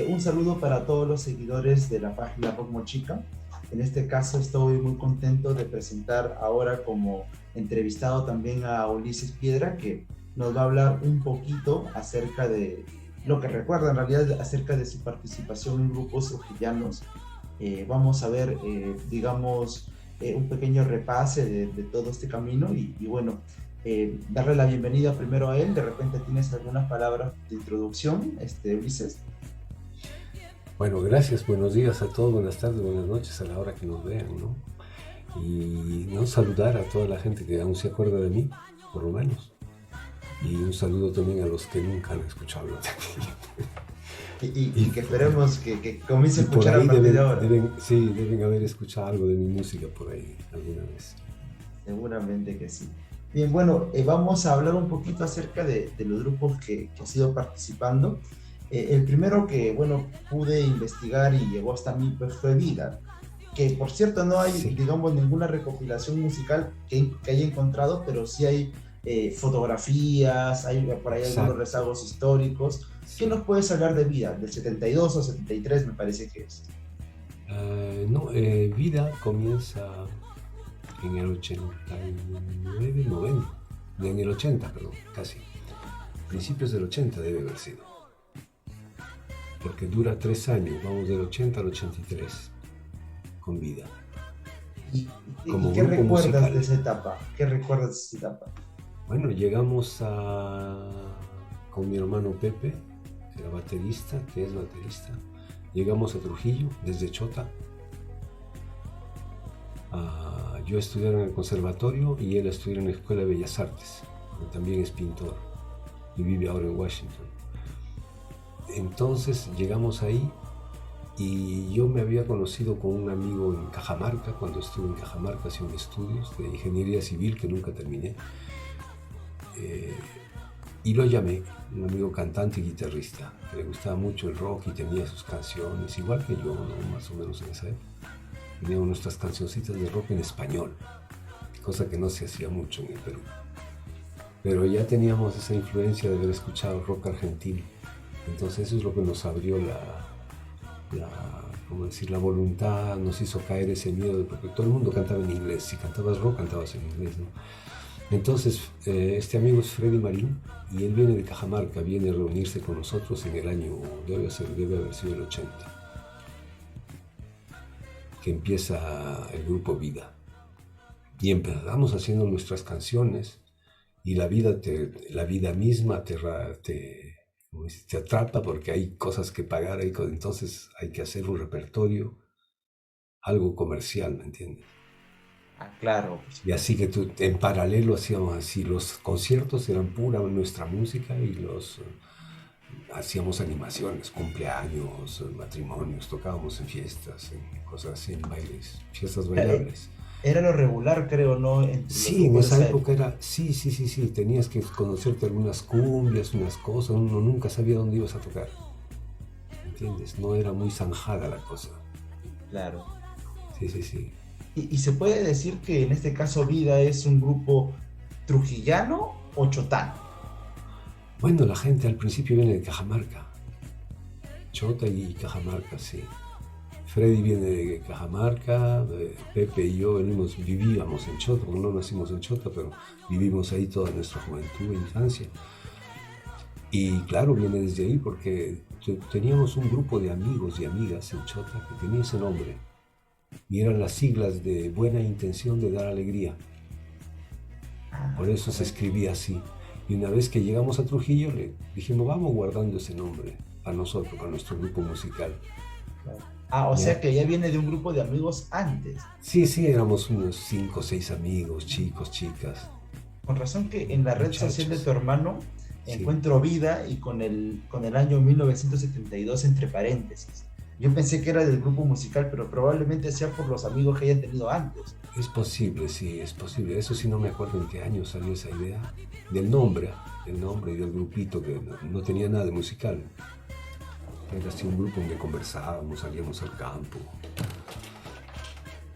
Un saludo para todos los seguidores de la página Rock Mochica. En este caso estoy muy contento de presentar ahora como entrevistado también a Ulises Piedra, que nos va a hablar un poquito acerca de lo que recuerda en realidad acerca de su participación en grupos trujillos. Vamos a ver, digamos, un pequeño repase de todo este camino y bueno, darle la bienvenida primero a él. De repente tienes algunas palabras de introducción, Ulises. Bueno, gracias, buenos días a todos, buenas tardes, buenas noches a la hora que nos vean, ¿no? Y no saludar a toda la gente que aún se acuerda de mí, por lo menos. Y un saludo también a los que nunca han escuchado hablar de Y, mí. y que esperemos que comience a Y por escuchar a ahí partir de ahora. deben haber escuchado algo de mi música por ahí alguna vez. Seguramente que sí. Bien, bueno, vamos a hablar un poquito acerca de los grupos que has ido participando. El primero que, bueno, pude investigar y llegó hasta mí pues, fue Vida, que por cierto no hay, Sí, digamos, ninguna recopilación musical que haya encontrado, pero sí hay fotografías, hay por ahí algunos exacto, rezagos históricos. ¿Qué sí. nos puedes hablar de Vida? Del 72 o 73 me parece que es. No, Vida comienza en el 89, 90, en el 80, perdón, casi. Principios del 80 debe haber sido. Porque dura 3 años, vamos del 80 al 83, con Vida, ¿Y como qué grupo recuerdas de musical. esa etapa? ¿Qué recuerdas de esa etapa? Bueno, con mi hermano Pepe, que era baterista, que es baterista, llegamos a Trujillo, desde Chota, yo a estudiar en el conservatorio y él a estudiar en la Escuela de Bellas Artes, que también es pintor y vive ahora en Washington. Entonces llegamos ahí y yo me había conocido con un amigo en Cajamarca, cuando estuve en Cajamarca haciendo estudios de ingeniería civil que nunca terminé. Y lo llamé, un amigo cantante y guitarrista, que le gustaba mucho el rock y tenía sus canciones, igual que yo, ¿no? Más o menos en esa época. Teníamos nuestras cancioncitas de rock en español, cosa que no se hacía mucho en el Perú. Pero ya teníamos esa influencia de haber escuchado rock argentino. Entonces eso es lo que nos abrió ¿cómo decir? La voluntad, nos hizo caer ese miedo, porque todo el mundo cantaba en inglés. Si cantabas rock, cantabas en inglés, ¿no? Entonces, este amigo es Freddy Marín y él viene de Cajamarca, viene a reunirse con nosotros en el año, debe haber sido el 80, que empieza el grupo Vida. Y empezamos haciendo nuestras canciones y la vida misma te atrapa porque hay cosas que pagar, entonces hay que hacer un repertorio, algo comercial, ¿me entiendes? Ah, claro, por Y así supuesto. que en paralelo hacíamos así, los conciertos eran pura nuestra música y hacíamos animaciones, cumpleaños, matrimonios, tocábamos en fiestas, en cosas así, en bailes, fiestas bailables. Era lo regular, creo, ¿no? Entre los Sí, en grupos de esa esa época época. era, sí, sí, sí, sí, tenías que conocerte algunas cumbias, unas cosas, uno nunca sabía dónde ibas a tocar, ¿entiendes? No era muy zanjada la cosa. Claro. Sí, sí, sí. Y se puede decir que en este caso Vida es un grupo trujillano o chotano. Bueno, la gente al principio viene de Cajamarca, Chota y Cajamarca, sí. Freddy viene de Cajamarca, Pepe y yo vivíamos en Chota, porque no nacimos en Chota, pero vivimos ahí toda nuestra juventud e infancia. Y claro, viene desde ahí porque teníamos un grupo de amigos y amigas en Chota que tenía ese nombre. Y eran las siglas de Buena Intención de Dar Alegría. Por Ah, eso se correcto. escribía así. Y una vez que llegamos a Trujillo, le dijimos, vamos guardando ese nombre para nosotros, para nuestro grupo musical. Claro. Ah, o sea ¿Ya? que ya viene de un grupo de amigos antes. Sí, sí, éramos unos 5 o 6 amigos, chicos, chicas, Con razón que en la red social de tu muchachos. hermano Sí, encuentro Vida y con el año 1972 entre paréntesis. Yo pensé que era del grupo musical, pero probablemente sea por los amigos que hayan tenido antes. es posible, sí, es posible. Eso sí no me acuerdo en qué año salió esa idea. Del nombre, del nombre y del grupito que no tenía nada de musical. Era así un grupo donde conversábamos, salíamos al campo.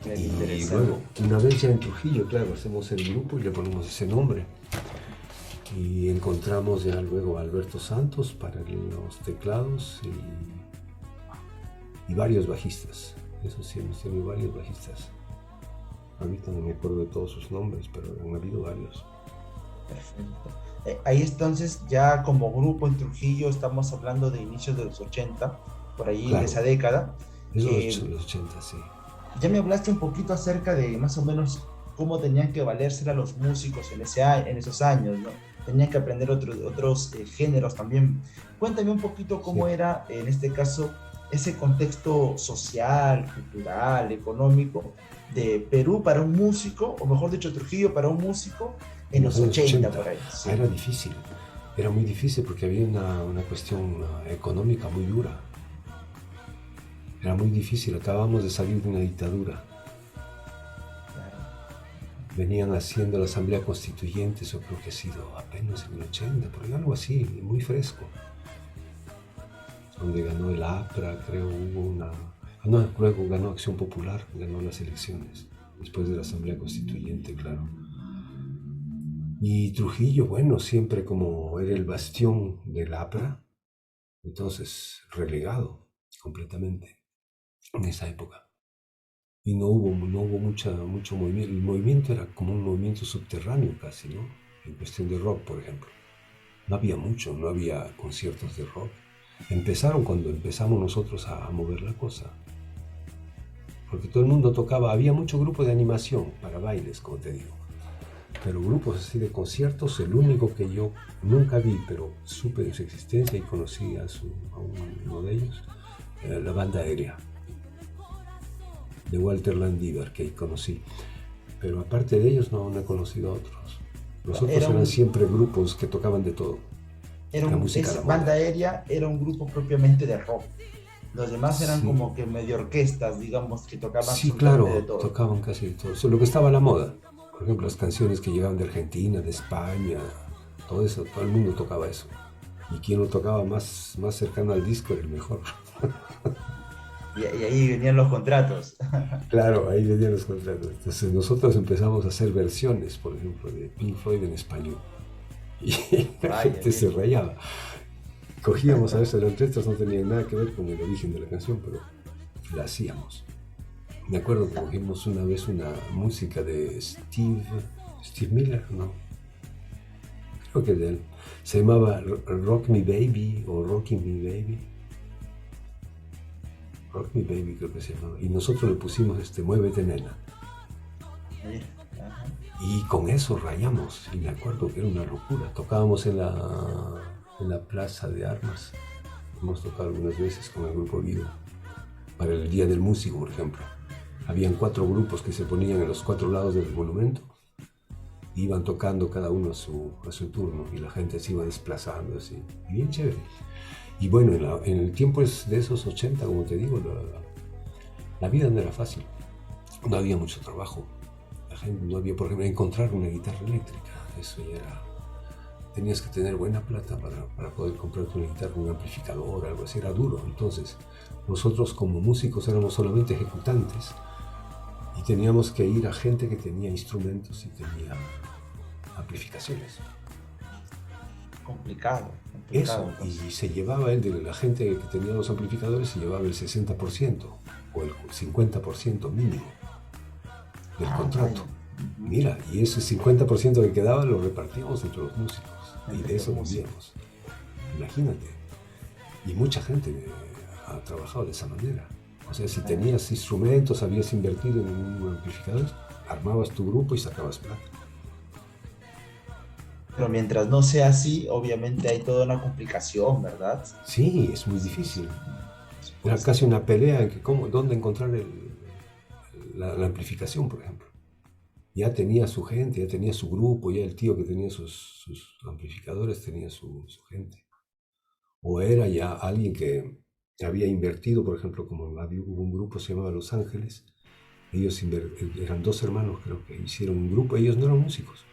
Qué Y interesante. luego, una vez ya en Trujillo, claro, hacemos el grupo y le ponemos ese nombre. Y encontramos ya luego a Alberto Santos para los teclados y varios bajistas. Eso sí, hemos tenido varios bajistas. Ahorita no me acuerdo de todos sus nombres, pero han habido varios. Perfecto. Ahí entonces ya como grupo en Trujillo estamos hablando de inicios de los 80, por ahí de Claro, esa década. esos los 80, sí. Ya me hablaste un poquito acerca de más o menos cómo tenían que valerse los músicos en esos años, ¿no? Tenían que aprender otros géneros también. Cuéntame un poquito cómo Sí. era, en este caso, ese contexto social, cultural, económico de Perú para un músico, o mejor dicho, Trujillo para un músico En en los los años 80 80 por ahí. Sí. era difícil, era muy difícil porque había una cuestión económica muy dura. Era muy difícil, acabamos de salir de una dictadura. Venían haciendo la Asamblea Constituyente, eso creo que ha sido apenas en el 80, por algo así, muy fresco. Donde ganó el APRA, creo, hubo una... no, luego ganó Acción Popular, ganó las elecciones, después de la Asamblea Constituyente, claro. Y Trujillo, bueno, siempre como era el bastión del APRA, entonces relegado completamente en esa época. Y no hubo mucho movimiento. El movimiento era como un movimiento subterráneo casi, ¿no? En cuestión de rock, por ejemplo. No había mucho, no había conciertos de rock. Empezaron cuando empezamos nosotros a mover la cosa. Porque todo el mundo tocaba, había mucho grupo de animación para bailes, como te digo. Pero grupos así de conciertos, el único que yo nunca vi, pero supe de su existencia y conocí a uno de ellos, la Banda Aérea, de Walter Landívar, que conocí. Pero aparte de ellos no he conocido a otros. Los otros eran siempre grupos que tocaban de todo. Banda Aérea era un grupo propiamente de rock. Los demás eran como que medio orquestas, digamos, que tocaban sí, claro, de todo. Tocaban casi de todo. Lo que estaba a la moda. Por ejemplo, las canciones que llegaban de Argentina, de España, todo eso, todo el mundo tocaba eso. Y quien lo tocaba más cercano al disco era el mejor. Y ahí venían los contratos. Claro, ahí venían los contratos. Entonces nosotros empezamos a hacer versiones, por ejemplo, de Pink Floyd en español. Y la gente se rayaba. Cogíamos a veces las letras, no tenían nada que ver con el origen de la canción, pero la hacíamos. Me acuerdo que cogimos una vez una música de Steve Miller, ¿no? Creo que de él. Se llamaba Rock Me Baby o Rocking Me Baby. Rock Me Baby creo que se llamaba. Y nosotros le pusimos Muévete Nena. Y con eso rayamos. Y me acuerdo que era una locura. Tocábamos en la Plaza de Armas. Hemos tocado algunas veces con el grupo Guido. Para el Día del Músico, por ejemplo. Habían 4 grupos que se ponían en los 4 lados del monumento. Iban tocando cada uno a su turno. Y la gente se iba desplazando así. Bien chévere. Y bueno, en el tiempo de esos 80, como te digo, la vida no era fácil. No había mucho trabajo. La gente no había, por ejemplo, encontrar una guitarra eléctrica. Eso ya era... Tenías que tener buena plata para poder comprarte una guitarra, un amplificador, algo así. Era duro. Entonces, nosotros como músicos éramos solamente ejecutantes. Y teníamos que ir a gente que tenía instrumentos y tenía amplificaciones. Complicado. Eso, y se llevaba la gente que tenía los amplificadores se llevaba el 60% o el 50% mínimo del contrato. Mira, y ese 50% que quedaba lo repartíamos entre los músicos y de eso vivíamos. Imagínate. Y mucha gente ha trabajado de esa manera. O sea, si tenías instrumentos, habías invertido en un amplificador, armabas tu grupo y sacabas plata. Pero mientras no sea así, obviamente hay toda una complicación, ¿verdad? Sí, es muy difícil. Era casi una pelea en dónde encontrar la amplificación, por ejemplo. Ya tenía su gente, ya tenía su grupo, ya el tío que tenía sus amplificadores tenía su gente. O era ya alguien que había invertido, por ejemplo, como hubo un grupo que se llamaba Los Ángeles. Ellos eran 2 hermanos, creo que hicieron un grupo, ellos no eran músicos.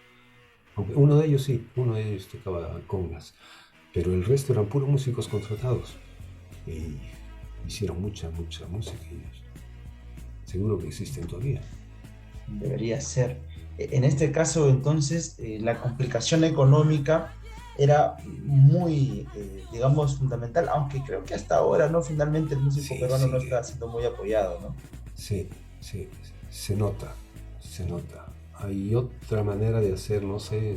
Uno de ellos sí, uno de ellos tocaba congas, pero el resto eran puros músicos contratados y hicieron mucha música ellos. Seguro que existen todavía. Debería ser. En este caso, entonces, la complicación económica era muy, digamos, fundamental, aunque creo que hasta ahora, ¿no? Finalmente el músico Sí, peruano no sí, está siendo muy apoyado, ¿no? sí, sí, se nota, se nota. Hay otra manera de hacer, no sé,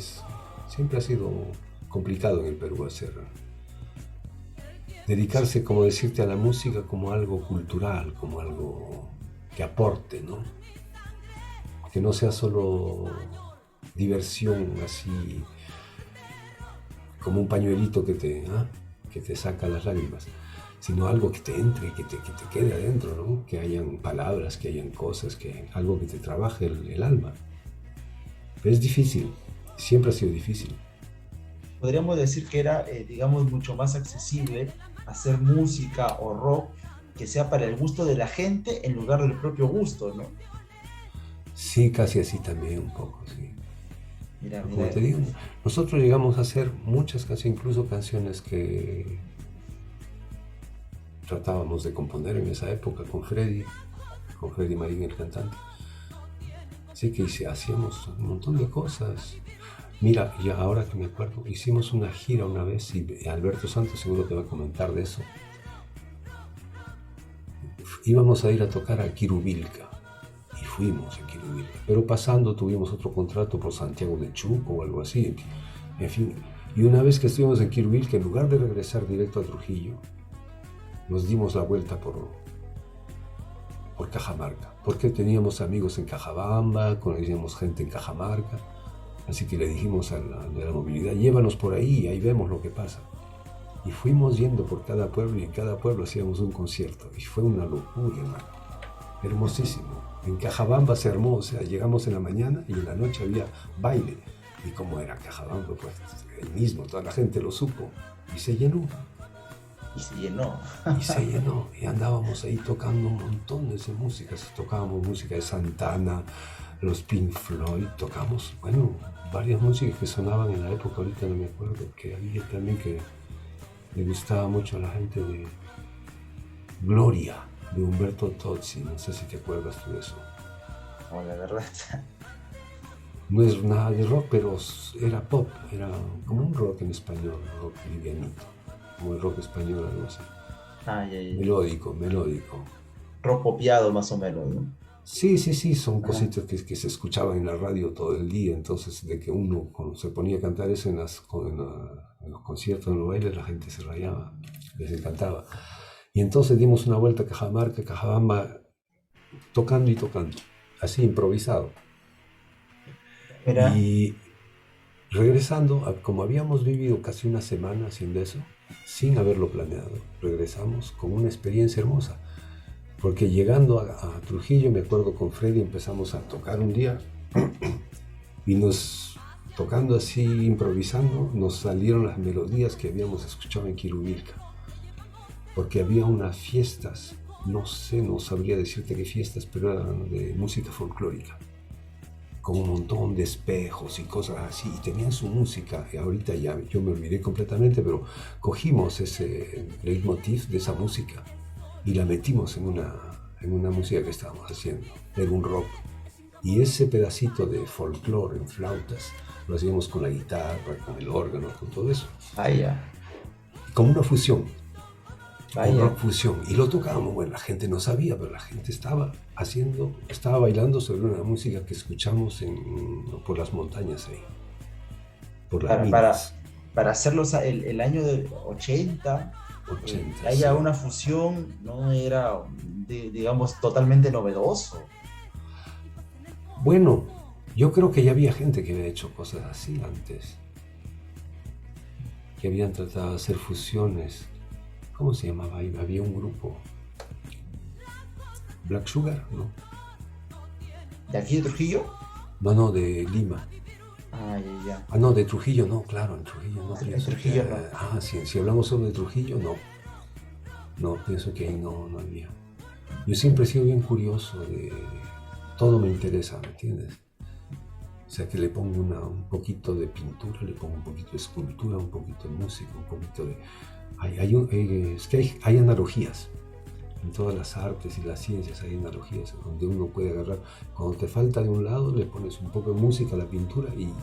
siempre ha sido complicado en el Perú hacer, dedicarse, como decirte, a la música como algo cultural, como algo que aporte, ¿no? Que no sea solo diversión así como un pañuelito que te saca las lágrimas, sino algo que te entre, que te quede adentro, ¿no? Que hayan palabras, que hayan cosas, algo que te trabaje el alma. Pero es difícil, siempre ha sido difícil. Podríamos decir que era, digamos, mucho más accesible hacer música o rock que sea para el gusto de la gente en lugar del propio gusto, ¿no? Sí, casi así también un poco, sí. Mira, Pero como mira, te digo, nosotros llegamos a hacer muchas canciones, incluso canciones que tratábamos de componer en esa época con Freddy Marín, el cantante. Así que hacíamos un montón de cosas. Mira, ya ahora que me acuerdo, hicimos una gira una vez y Alberto Santos seguro te va a comentar de eso. Íbamos a ir a tocar a Quirubilca y fuimos a Quirubilca, pero pasando tuvimos otro contrato por Santiago de Chuco o algo así. En fin, y una vez que estuvimos en Quirubilca, en lugar de regresar directo a Trujillo, nos dimos la vuelta por Cajamarca, porque teníamos amigos en Cajabamba, conocíamos gente en Cajamarca, así que le dijimos a la movilidad, llévanos por ahí y ahí vemos lo que pasa. Y fuimos yendo por cada pueblo y en cada pueblo hacíamos un concierto y fue una locura, hermano, hermosísimo. En Cajabamba se armó, o sea, llegamos en la mañana y en la noche había baile. Y como era Cajabamba, pues el mismo, toda la gente lo supo y se llenó. y se llenó. Y se llenó, y andábamos ahí tocando montones de músicas. Tocábamos música de Santana, los Pink Floyd, tocamos, bueno, varias músicas que sonaban en la época, ahorita no me acuerdo, que había también que le gustaba mucho a la gente de Gloria, de Humberto Tozzi, no sé si te acuerdas tú de eso. Oh, la verdad. No es nada de rock, pero era pop, era como un rock en español, rock livianito, como el rock español, algo así. Ay, ay, ay. Melódico, melódico. Rock popeado más o menos, ¿no? Sí, sí, sí, son Ajá. cositas que se escuchaban en la radio todo el día, entonces de que uno cuando se ponía a cantar eso en los conciertos, en los bailes, la gente se rayaba, les encantaba. Y entonces dimos una vuelta a Cajamarca, Cajabamba, tocando y tocando, así improvisado. Mira, Y regresando, como habíamos vivido casi una semana haciendo eso, sin haberlo planeado, regresamos con una experiencia hermosa. Porque llegando a Trujillo, me acuerdo con Freddy, empezamos a tocar un día y tocando así, improvisando, nos salieron las melodías que habíamos escuchado en Quirubilca. Porque había unas fiestas, no sé, no sabría decirte qué fiestas, pero eran de música folclórica, con un montón de espejos y cosas así, y tenían su música, y ahorita ya yo me olvidé completamente, pero cogimos ese leitmotiv de esa música y la metimos en una música que estábamos haciendo, era un rock. Y ese pedacito de folclore en flautas lo hacíamos con la guitarra, con el órgano, con todo eso. vaya, Como una fusión, un vaya. rock fusión. Y lo tocábamos, bueno, la gente no sabía, pero la gente estaba bailando sobre una música que escuchamos por las montañas ahí, por las Para, para, minas. para hacerlo, o sea, el año de 80, que 80, haya sí. una fusión, no era, digamos, totalmente novedoso. Bueno, yo creo que ya había gente que había hecho cosas así antes, que habían tratado de hacer fusiones. ¿Cómo se llamaba ahí? Había un grupo, Black Sugar, ¿no? ¿De aquí de Trujillo? No, no, de Lima. Ah, ya, ya. Ah, no, de Trujillo no, claro, en Trujillo no En pienso que... Trujillo no. Sí, si hablamos solo de Trujillo, no. No, pienso que ahí no había. Yo siempre he sido bien curioso de... Todo me interesa, ¿me entiendes? O sea, que le pongo un poquito de pintura, le pongo un poquito de escultura, un poquito de música, un poquito de... es que hay analogías. En todas las artes y las ciencias hay analogías donde uno puede agarrar. Cuando te falta de un lado, le pones un poco de música a la pintura y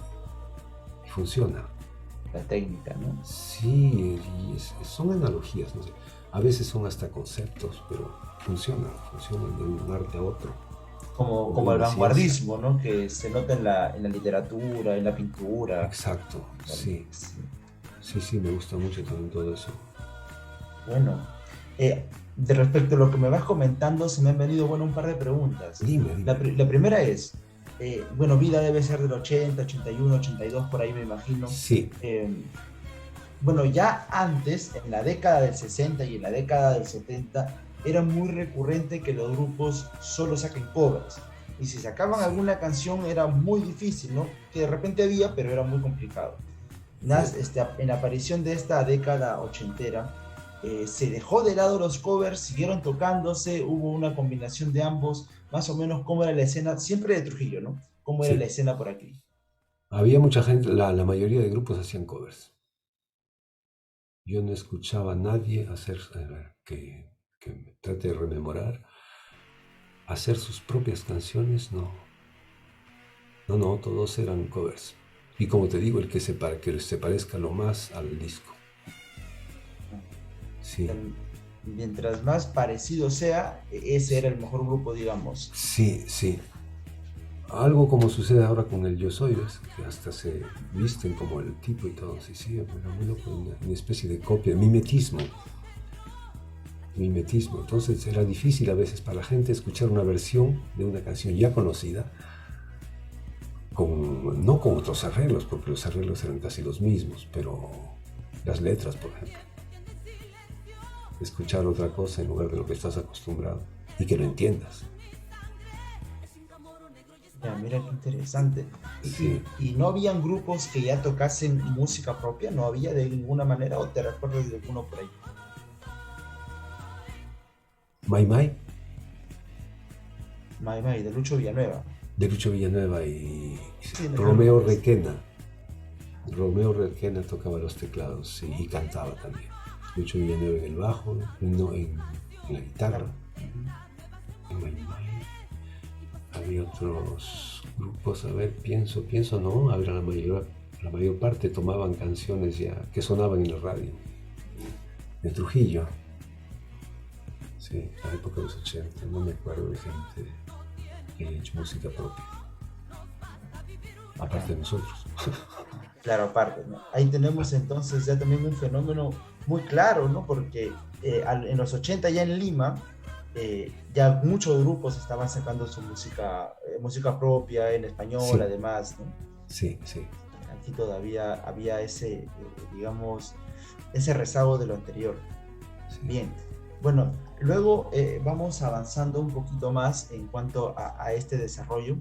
funciona. la técnica, ¿no? Sí, y son analogías, no sé. A veces son hasta conceptos, pero funcionan de un arte a otro, como de Como el una ciencia. vanguardismo, ¿no? Que se nota en la literatura, en la pintura. Exacto, sí, Sí. sí, me gusta mucho también todo eso. Bueno, de respecto a lo que me vas comentando, se me han venido, bueno, un par de preguntas. Dime. La primera es, bueno, Vida debe ser del 80, 81, 82, por ahí me imagino. Sí, Bueno, ya antes, en la década del 60 y en la década del 70, era muy recurrente que los grupos solo saquen covers. Y si sacaban sí. alguna canción era muy difícil, ¿no? Que de repente había, pero era muy complicado. Eh, En la aparición de esta década ochentera, se dejó de lado los covers, siguieron tocándose, hubo una combinación de ambos, más o menos cómo era la escena, siempre de Trujillo, ¿no? ¿Cómo era la sí, escena por aquí? había mucha gente, la mayoría de grupos hacían covers. Yo no escuchaba a nadie hacer, que me trate de rememorar, hacer sus propias canciones, no. No, todos eran covers. Y como te digo, que se parezca lo más al disco. Sí, Mientras más parecido sea, ese era el mejor grupo, digamos. sí. Algo como sucede ahora con el Yo Soy, ¿ves? Que hasta se visten como el tipo y todo. Sí, era muy loco, una especie de copia, mimetismo. Entonces era difícil a veces para la gente escuchar una versión de una canción ya conocida, no con otros arreglos, porque los arreglos eran casi los mismos, pero las letras, por ejemplo. Escuchar otra cosa en lugar de lo que estás acostumbrado y que lo entiendas. Ya, mira qué interesante. Sí, Y no habían grupos que ya tocasen música propia? ¿No había de ninguna manera? ¿O te recuerdas de alguno por ahí? Mai, Mai, de Lucho Villanueva. de Lucho Villanueva y Sí, no creo que Romeo conoces. Requena. Romeo Requena tocaba los teclados, sí, y cantaba también. Lucho Villanueva en el bajo, no, en la guitarra. Claro. Ujú. En Mai. Había otros grupos, a ver, pienso, no, a ver, la mayor parte tomaban canciones ya que sonaban en la radio. De Trujillo, sí, la época de los 80, no me acuerdo de gente que haya hecho música propia, aparte de nosotros. Claro, aparte, ¿no? Ahí tenemos entonces ya también un fenómeno muy claro, ¿no? Porque en los 80 ya en Lima, ya muchos grupos estaban sacando su música, música propia en español, Sí, además, ¿no? sí, Aquí todavía había ese, digamos, ese rezago de lo anterior. sí, Bien, bueno, luego vamos avanzando un poquito más en cuanto a este desarrollo.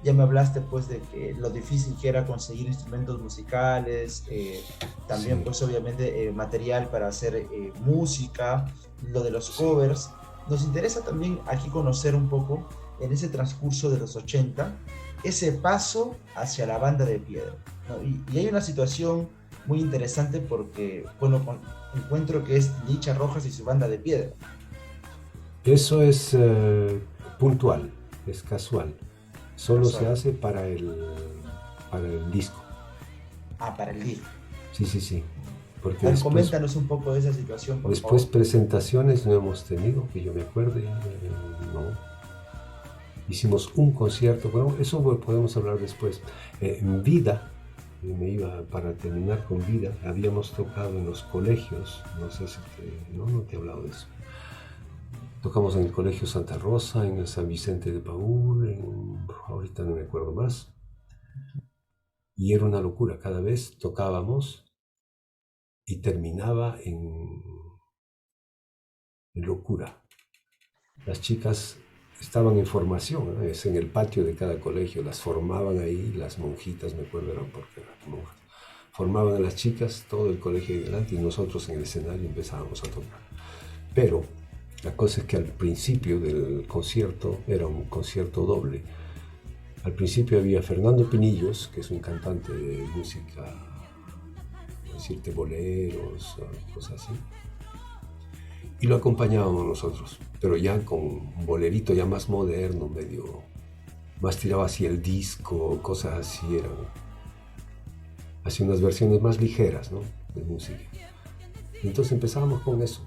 Ya me hablaste pues de que lo difícil que era conseguir instrumentos musicales, también sí, pues obviamente material para hacer música, lo de los sí. covers. Nos interesa también aquí conocer un poco en ese transcurso de los 80 ese paso hacia la banda de piedra, ¿no? Y hay una situación muy interesante porque, bueno, encuentro que es Licha Rojas y su banda de piedra. Eso es puntual, es casual. Solo se Casual. hace para el disco. Ah, para el disco. Sí. Porque A ver, después, coméntanos un poco de esa situación, por después favor. presentaciones no hemos tenido, que yo me acuerde, no. Hicimos un concierto, bueno, eso podemos hablar después. En vida, para terminar con vida, habíamos tocado en los colegios, no sé si no te he hablado de eso. Tocamos en el Colegio Santa Rosa, en el San Vicente de Paúl, ahorita no me acuerdo más. Y era una locura, cada vez tocábamos y terminaba en locura. Las chicas estaban en formación, ¿no? Es en el patio de cada colegio, las formaban ahí, las monjitas, me acuerdo, eran porque eran monjas. Formaban a las chicas, todo el colegio ahí delante y nosotros en el escenario empezábamos a tocar. Pero la cosa es que al principio del concierto era un concierto doble. Al principio había Fernando Pinillos, que es un cantante de música, decirte boleros, cosas así, y lo acompañábamos nosotros, pero ya con un bolerito ya más moderno, medio más tirado hacia el disco, cosas así eran. hacía unas versiones más ligeras, ¿no?, de música. Entonces empezábamos con eso.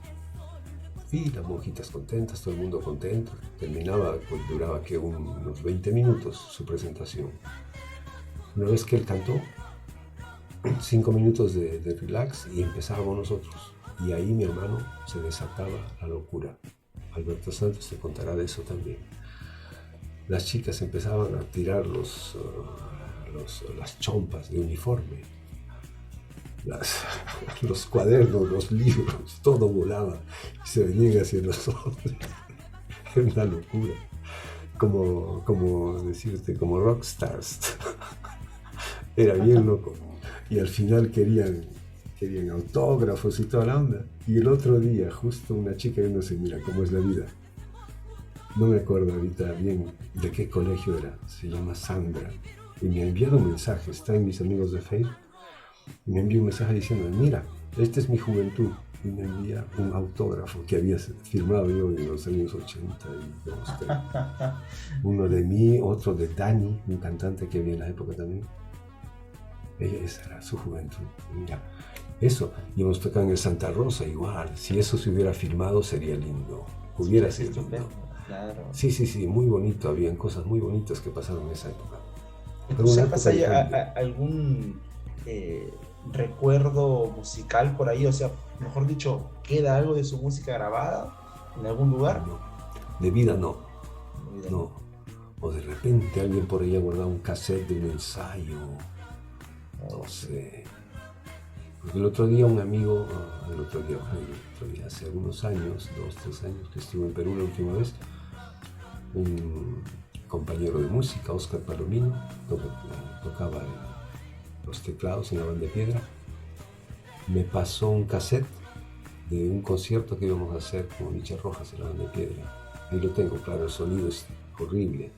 Y las monjitas contentas, todo el mundo contento. Terminaba, pues duraba que unos 20 minutos su presentación. Una vez que él cantó, 5 minutos de relax y empezábamos nosotros. Y ahí mi hermano se desataba la locura. Alberto Santos te contará de eso también. Las chicas empezaban a tirar las chompas de uniforme, los cuadernos, los libros, todo volaba y se venían hacia nosotros. Era una locura. Como decirte, como rockstars. Era bien loco. Y al final querían autógrafos y toda la onda. Y el otro día, justo una chica viéndose, mira cómo es la vida. No me acuerdo ahorita bien de qué colegio era. Se llama Sandra. Y me ha enviado un mensaje, está en mis amigos de Facebook. Y me envió un mensaje diciendo, mira, esta es mi juventud. Y me envía un autógrafo que había firmado yo en los años 82. Uno de mí, otro de Dani, un cantante que había en la época también. Esa era su juventud. Mira, eso. Y hemos tocado en el Santa Rosa igual. Si eso se hubiera filmado sería lindo. Hubiera sido lindo. Claro. Sí, muy bonito. Habían cosas muy bonitas que pasaron en esa época. ¿Pasa algún recuerdo musical por ahí? O sea, mejor dicho, ¿queda algo de su música grabada en algún lugar? No, de vida no. No. O de repente alguien por ahí ha guardado un cassette de un ensayo. No sé. Porque el otro día un amigo, hace algunos años, 2, 3 años que estuve en Perú la última vez, un compañero de música, Oscar Palomino, tocaba los teclados en la Banda de Piedra, me pasó un cassette de un concierto que íbamos a hacer con Michel Rojas en la Banda de Piedra. Ahí lo tengo, claro, el sonido es horrible.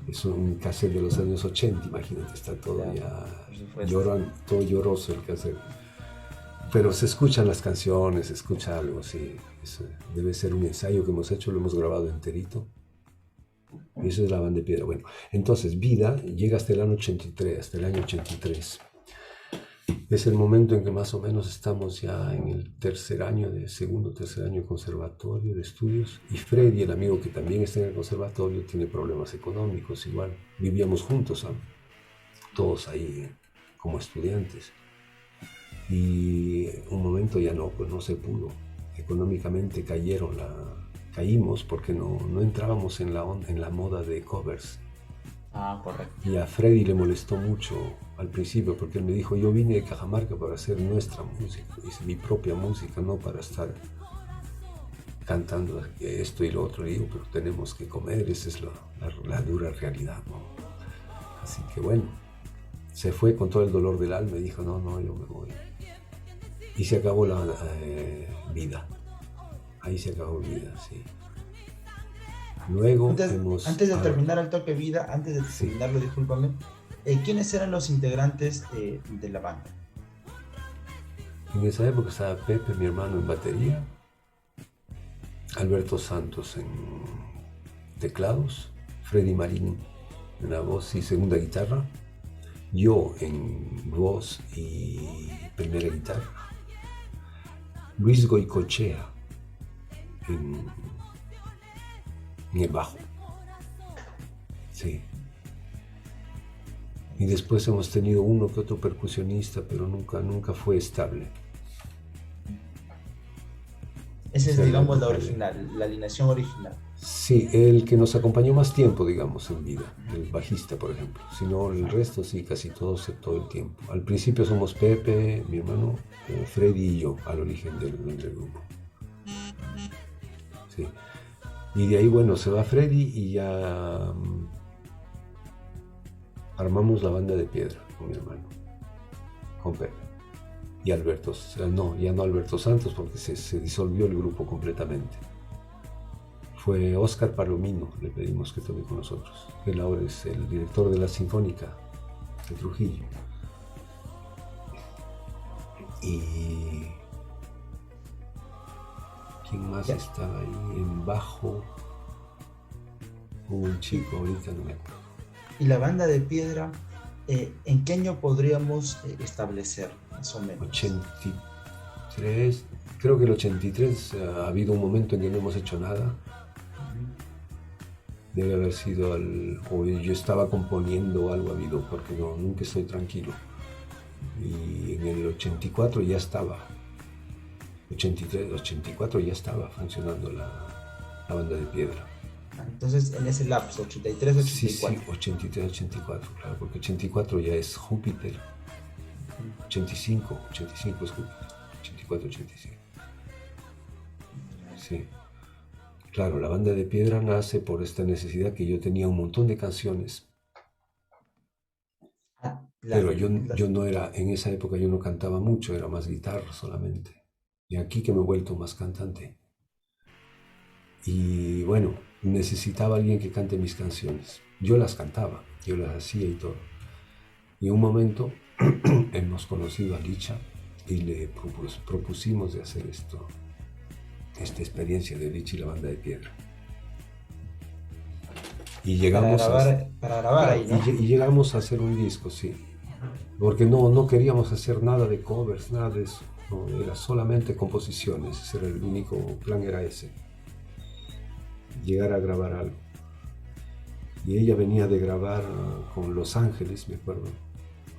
Es un cassette de los años 80, imagínate, está todo ya todo lloroso el cassette. Pero se escuchan las canciones, se escucha algo, sí. Debe ser un ensayo que hemos hecho, lo hemos grabado enterito. Y eso es la Banda de Piedra. Bueno, entonces Vida llega hasta el año 83. Es el momento en que más o menos estamos ya en el segundo, tercer año de conservatorio de estudios. Y Freddy, el amigo que también está en el conservatorio, tiene problemas económicos igual. Vivíamos juntos, todos ahí como estudiantes. Y un momento ya pues no se pudo. Económicamente caímos porque no entrábamos en la moda de covers. Correcto. Y a Freddy le molestó mucho al principio porque él me dijo, yo vine de Cajamarca para hacer nuestra música, hice mi propia música, no para estar cantando esto y lo otro. Le digo, pero tenemos que comer, esa es la dura realidad, ¿no? Así que bueno, se fue con todo el dolor del alma y dijo, no, yo me voy. Y se acabó la vida. Ahí se acabó Vida, sí. Luego antes de terminar el toque Vida, antes de terminarlo, discúlpame, ¿quiénes eran los integrantes de la banda? En esa época estaba Pepe, mi hermano, en batería, Alberto Santos en teclados, Freddy Marín en la voz y segunda guitarra, yo en voz y primera guitarra, Luis Goicochea en el bajo. Sí. Y después hemos tenido uno que otro percusionista, pero nunca fue estable. Esa es, digamos, la original, la alineación original. Sí, el que nos acompañó más tiempo, digamos, en vida, el bajista, por ejemplo. Si no, el resto sí, casi todos todo el tiempo. Al principio somos Pepe, mi hermano, Freddy y yo, al origen del grupo. Sí. Y de ahí, bueno, se va Freddy y ya armamos la Banda de Piedra con mi hermano, con Pepe. Y Alberto, ya no Alberto Santos, porque se disolvió el grupo completamente. Fue Oscar Palomino, le pedimos que toque con nosotros. Él ahora es el director de la Sinfónica de Trujillo. Y ¿quién más estaba ahí en bajo? Un chico, ahorita no me acuerdo. Y la Banda de Piedra, ¿En qué año podríamos establecer, más o menos? 83, creo que el 83 ha habido un momento en que no hemos hecho nada. Debe haber sido o yo estaba componiendo algo ha habido, porque no, nunca estoy tranquilo. Y en el 84 ya estaba, 83, 84 ya estaba funcionando la banda de piedra. Entonces, en ese lapso, 83, Sí, 84. 83, 84, claro, porque 84 ya es Júpiter, 85 es Júpiter, 84, 85. Sí. Claro, la banda de piedra nace por esta necesidad que yo tenía un montón de canciones, Ah, pero yo no era, en esa época yo no cantaba mucho, era más guitarra solamente. Y aquí que me he vuelto más cantante. Y bueno, necesitaba alguien que cante mis canciones. Yo las cantaba, yo las hacía y todo. Y en un momento hemos conocido a Licha y le propusimos de hacer esta experiencia de Licha y la banda de piedra. Y llegamos para grabar claro, ahí, ¿no? y llegamos a hacer un disco, sí. Porque no queríamos hacer nada de covers, nada de eso. No, era solamente composiciones, ese era el único plan, era ese. Llegar a grabar algo. Y ella venía de grabar con Los Ángeles, me acuerdo,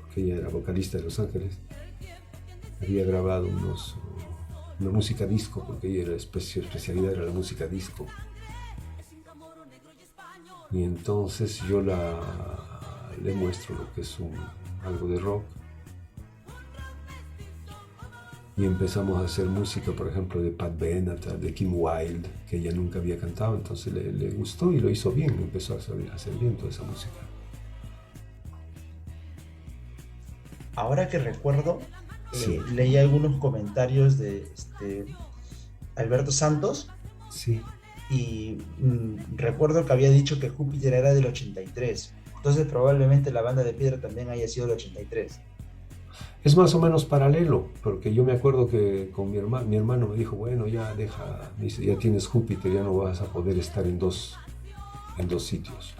porque ella era vocalista de Los Ángeles. Había grabado una música disco, porque ella era especialidad era la música disco. Y entonces yo le muestro lo que es algo de rock. Y empezamos a hacer música, por ejemplo, de Pat Benatar, de Kim Wilde, que ella nunca había cantado, entonces le gustó y lo hizo bien, empezó a hacer bien toda esa música. Ahora que recuerdo, Sí. leí algunos comentarios de Alberto Santos. Sí. Y recuerdo que había dicho que Júpiter era del 83. Entonces probablemente la banda de piedra también haya sido del 83. Es más o menos paralelo, porque yo me acuerdo que con mi hermano me dijo, bueno, ya deja, dice, ya tienes Júpiter, ya no vas a poder estar en dos sitios.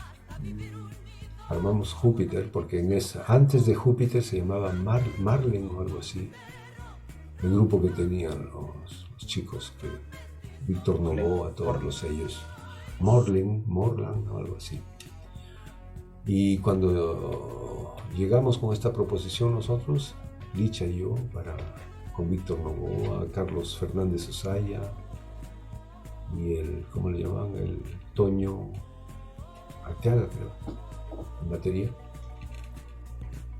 Armamos Júpiter, porque antes de Júpiter se llamaba Marlen o algo así. El grupo que tenían los chicos, Víctor Novoa, todos ellos. Morland o algo así. Y cuando llegamos con esta proposición nosotros, Licha y yo, con Víctor Novoa, Carlos Fernández Osaya y ¿cómo le llamaban? El Toño Arteaga, creo, en batería.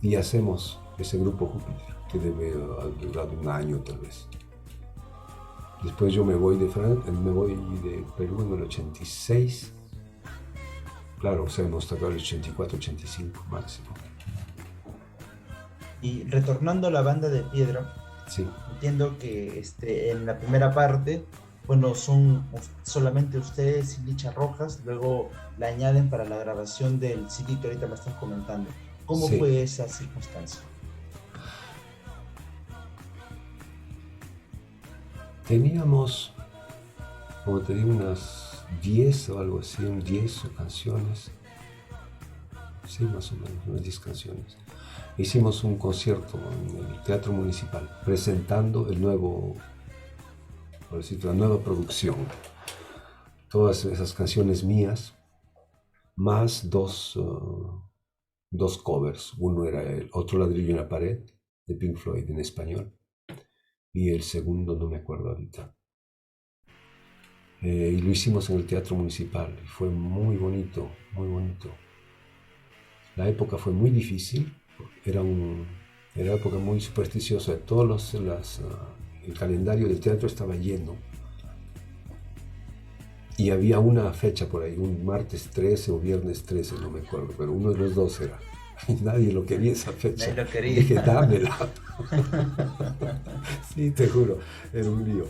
Y hacemos ese grupo Júpiter, que debe haber durado un año tal vez. Después yo me voy de Perú en el 86. Claro, o sea, hemos tocado el 84, 85 máximo. Y retornando a la banda de piedra, sí. Entiendo que en la primera parte, bueno, son solamente ustedes y Licha Rojas, luego la añaden para la grabación del CD que ahorita me estás comentando. ¿Cómo fue esa circunstancia? Teníamos, como te digo, unas 10 o algo así, 10 canciones. Sí, más o menos, unas 10 canciones. Hicimos un concierto en el Teatro Municipal, presentando la nueva producción. Todas esas canciones mías, más dos covers. Uno era el Otro ladrillo en la pared, de Pink Floyd en español. Y el segundo no me acuerdo ahorita. Y lo hicimos en el Teatro Municipal. Y fue muy bonito, muy bonito. La época fue muy difícil. Era una época muy supersticiosa. El calendario del teatro estaba lleno. Y había una fecha por ahí, un martes 13 o viernes 13, no me acuerdo. Pero uno de los dos era. Y nadie lo quería esa fecha. Nadie lo quería. Dije, dámela. Sí, te juro, era un lío.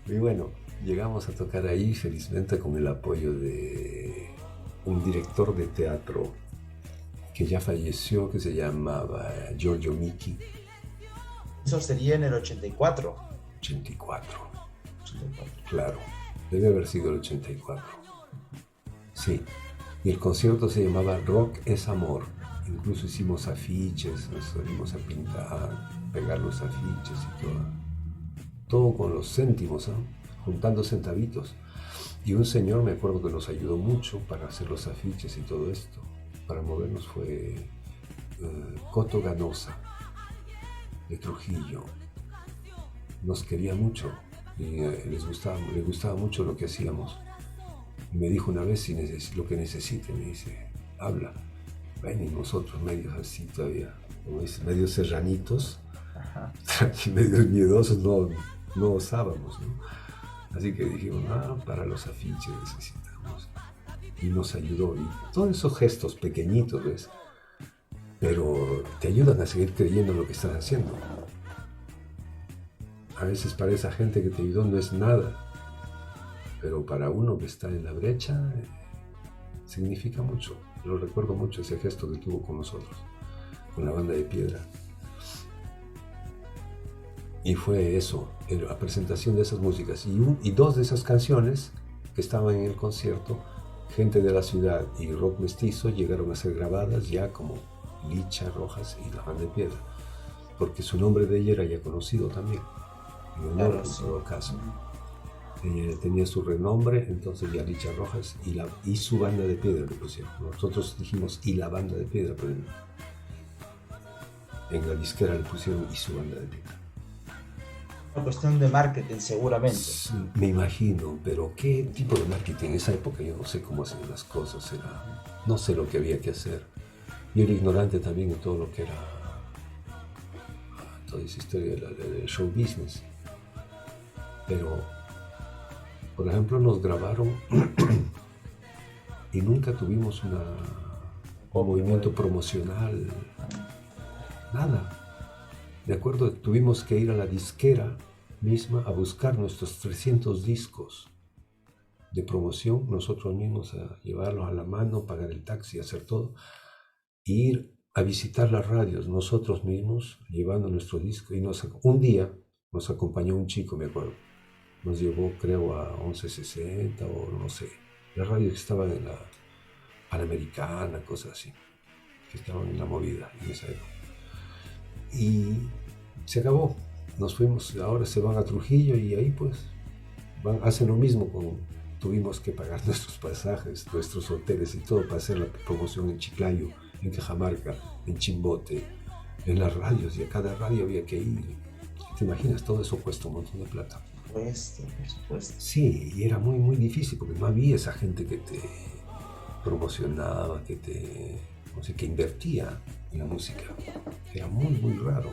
Y bueno, llegamos a tocar ahí felizmente con el apoyo de un director de teatro que ya falleció, que se llamaba Giorgio Micchi. Eso sería en el 84. 84. Claro, debe haber sido el 84. Sí. Y el concierto se llamaba Rock es Amor. incluso hicimos afiches, nos salimos a pintar, pegar los afiches y todo con los céntimos, ¿no? Juntando centavitos. Y un señor, me acuerdo que nos ayudó mucho para hacer los afiches y todo esto, para movernos, fue Coto Ganosa, de Trujillo. Nos quería mucho y les gustaba mucho lo que hacíamos. Y me dijo una vez, si lo que necesite, me dice, habla. Ven, y nosotros medios así todavía, como dice, medios serranitos, medios miedosos, no osábamos, ¿no? Así que dijimos, para los afiches necesitamos. Y nos ayudó. Y todos esos gestos pequeñitos, ¿ves? Pero te ayudan a seguir creyendo en lo que estás haciendo. A veces para esa gente que te ayudó no es nada. Pero para uno que está en la brecha, significa mucho. Yo recuerdo mucho ese gesto que tuvo con nosotros, con la banda de Piedra. Y fue eso, la presentación de esas músicas. Y dos de esas canciones que estaban en el concierto, Gente de la Ciudad y Rock Mestizo, llegaron a ser grabadas ya como Licha Rojas y la banda de Piedra, porque su nombre de ella era ya conocido también, en honor en todo caso. Ella tenía su renombre, entonces ya Licha Rojas y su banda de Piedra le pusieron. Nosotros dijimos y la banda de Piedra, pero en la disquera le pusieron y su banda de Piedra. Una cuestión de marketing, seguramente. Sí, me imagino, pero ¿qué tipo de marketing? En esa época yo no sé cómo hacían las cosas, no sé lo que había que hacer. Yo era ignorante también en todo lo que era toda esa historia del show business. Pero, por ejemplo, nos grabaron y nunca tuvimos un movimiento promocional, nada. De acuerdo, tuvimos que ir a la disquera misma a buscar nuestros 300 discos de promoción, nosotros mismos a llevarlos a la mano, pagar el taxi, hacer todo, e ir a visitar las radios nosotros mismos, llevando nuestro disco. Y un día nos acompañó un chico, me acuerdo, nos llevó creo a 1160 o no sé, las radios que estaban en la Panamericana, cosas así, que estaban en la movida en esa época. Y se acabó, nos fuimos, ahora se van a Trujillo y ahí pues hacen lo mismo, tuvimos que pagar nuestros pasajes, nuestros hoteles y todo para hacer la promoción en Chiclayo, en Cajamarca, en Chimbote, en las radios, y a cada radio había que ir. ¿Te imaginas? Todo eso cuesta un montón de plata. Por supuesto. Sí, y era muy, muy difícil porque no había esa gente que te promocionaba, que invertía en la música. Era muy, muy raro.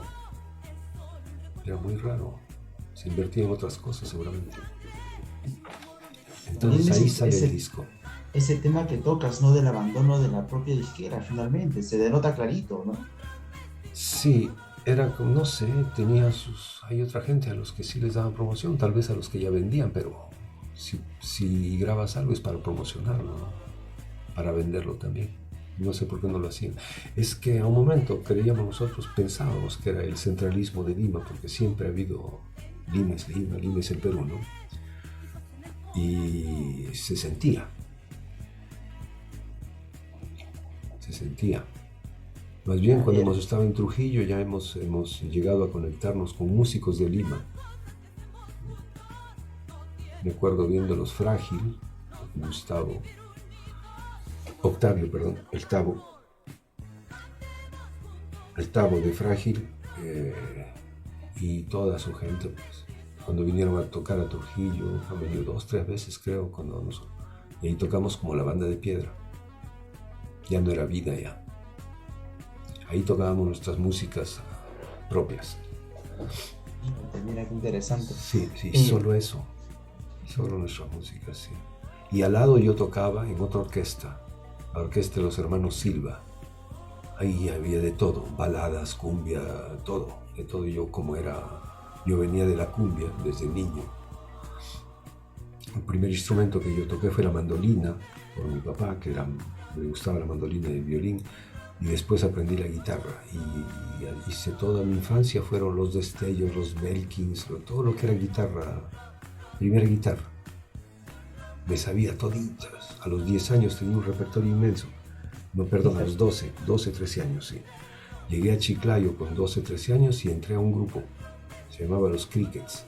Se invertía en otras cosas seguramente. Entonces ahí sale el disco. Ese tema que tocas, ¿no? Del abandono de la propia disquera, finalmente, se denota clarito, ¿no? Sí, era como, no sé, hay otra gente a los que sí les daban promoción, tal vez a los que ya vendían, pero si grabas algo es para promocionarlo, ¿no? Para venderlo también. No sé por qué no lo hacían. Es que a un momento pensábamos que era el centralismo de Lima, porque siempre ha habido Lima es el Perú, ¿no? Y se sentía. Más bien cuando hemos estado en Trujillo ya hemos llegado a conectarnos con músicos de Lima. Me acuerdo viendo Los Frágil, el Tabo de Frágil y toda su gente, pues, cuando vinieron a tocar a Trujillo, han venido 2-3 veces creo, y ahí tocamos como la banda de Piedra, ya no era vida ya, ahí tocábamos nuestras músicas propias. Mira qué interesante. Sí, solo eso, solo nuestras músicas, sí. Y al lado yo tocaba en otra orquesta, la orquesta de los hermanos Silva. Ahí había de todo, baladas, cumbia, todo, de todo. Yo venía de la cumbia desde niño. El primer instrumento que yo toqué fue la mandolina, por mi papá, me gustaba la mandolina y el violín, y después aprendí la guitarra. Y hice toda mi infancia, fueron los Destellos, los Belkins, todo lo que era guitarra, primera guitarra. Me sabía toditas. A los 10 años tenía un repertorio inmenso. No, perdón, a los 12, 13 años, sí. Llegué a Chiclayo con 12, 13 años y entré a un grupo, se llamaba Los Crickets.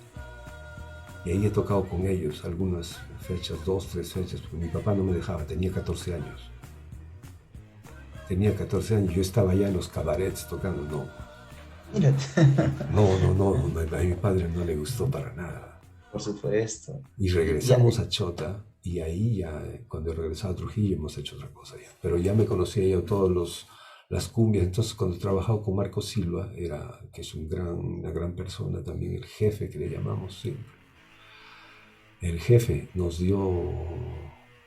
Y ahí he tocado con ellos algunas fechas, 2, 3 fechas, porque mi papá no me dejaba, tenía 14 años. Tenía 14 años, yo estaba ya en los cabarets tocando, no. Mírate. No, a mi padre no le gustó para nada. Por supuesto. Y regresamos a Chota, y ahí ya, cuando regresaba a Trujillo, hemos hecho otra cosa ya. Pero ya me conocía yo todos las cumbias, entonces cuando he trabajado con Marco Silva, que es una gran persona también, el jefe que le llamamos siempre. El jefe nos dio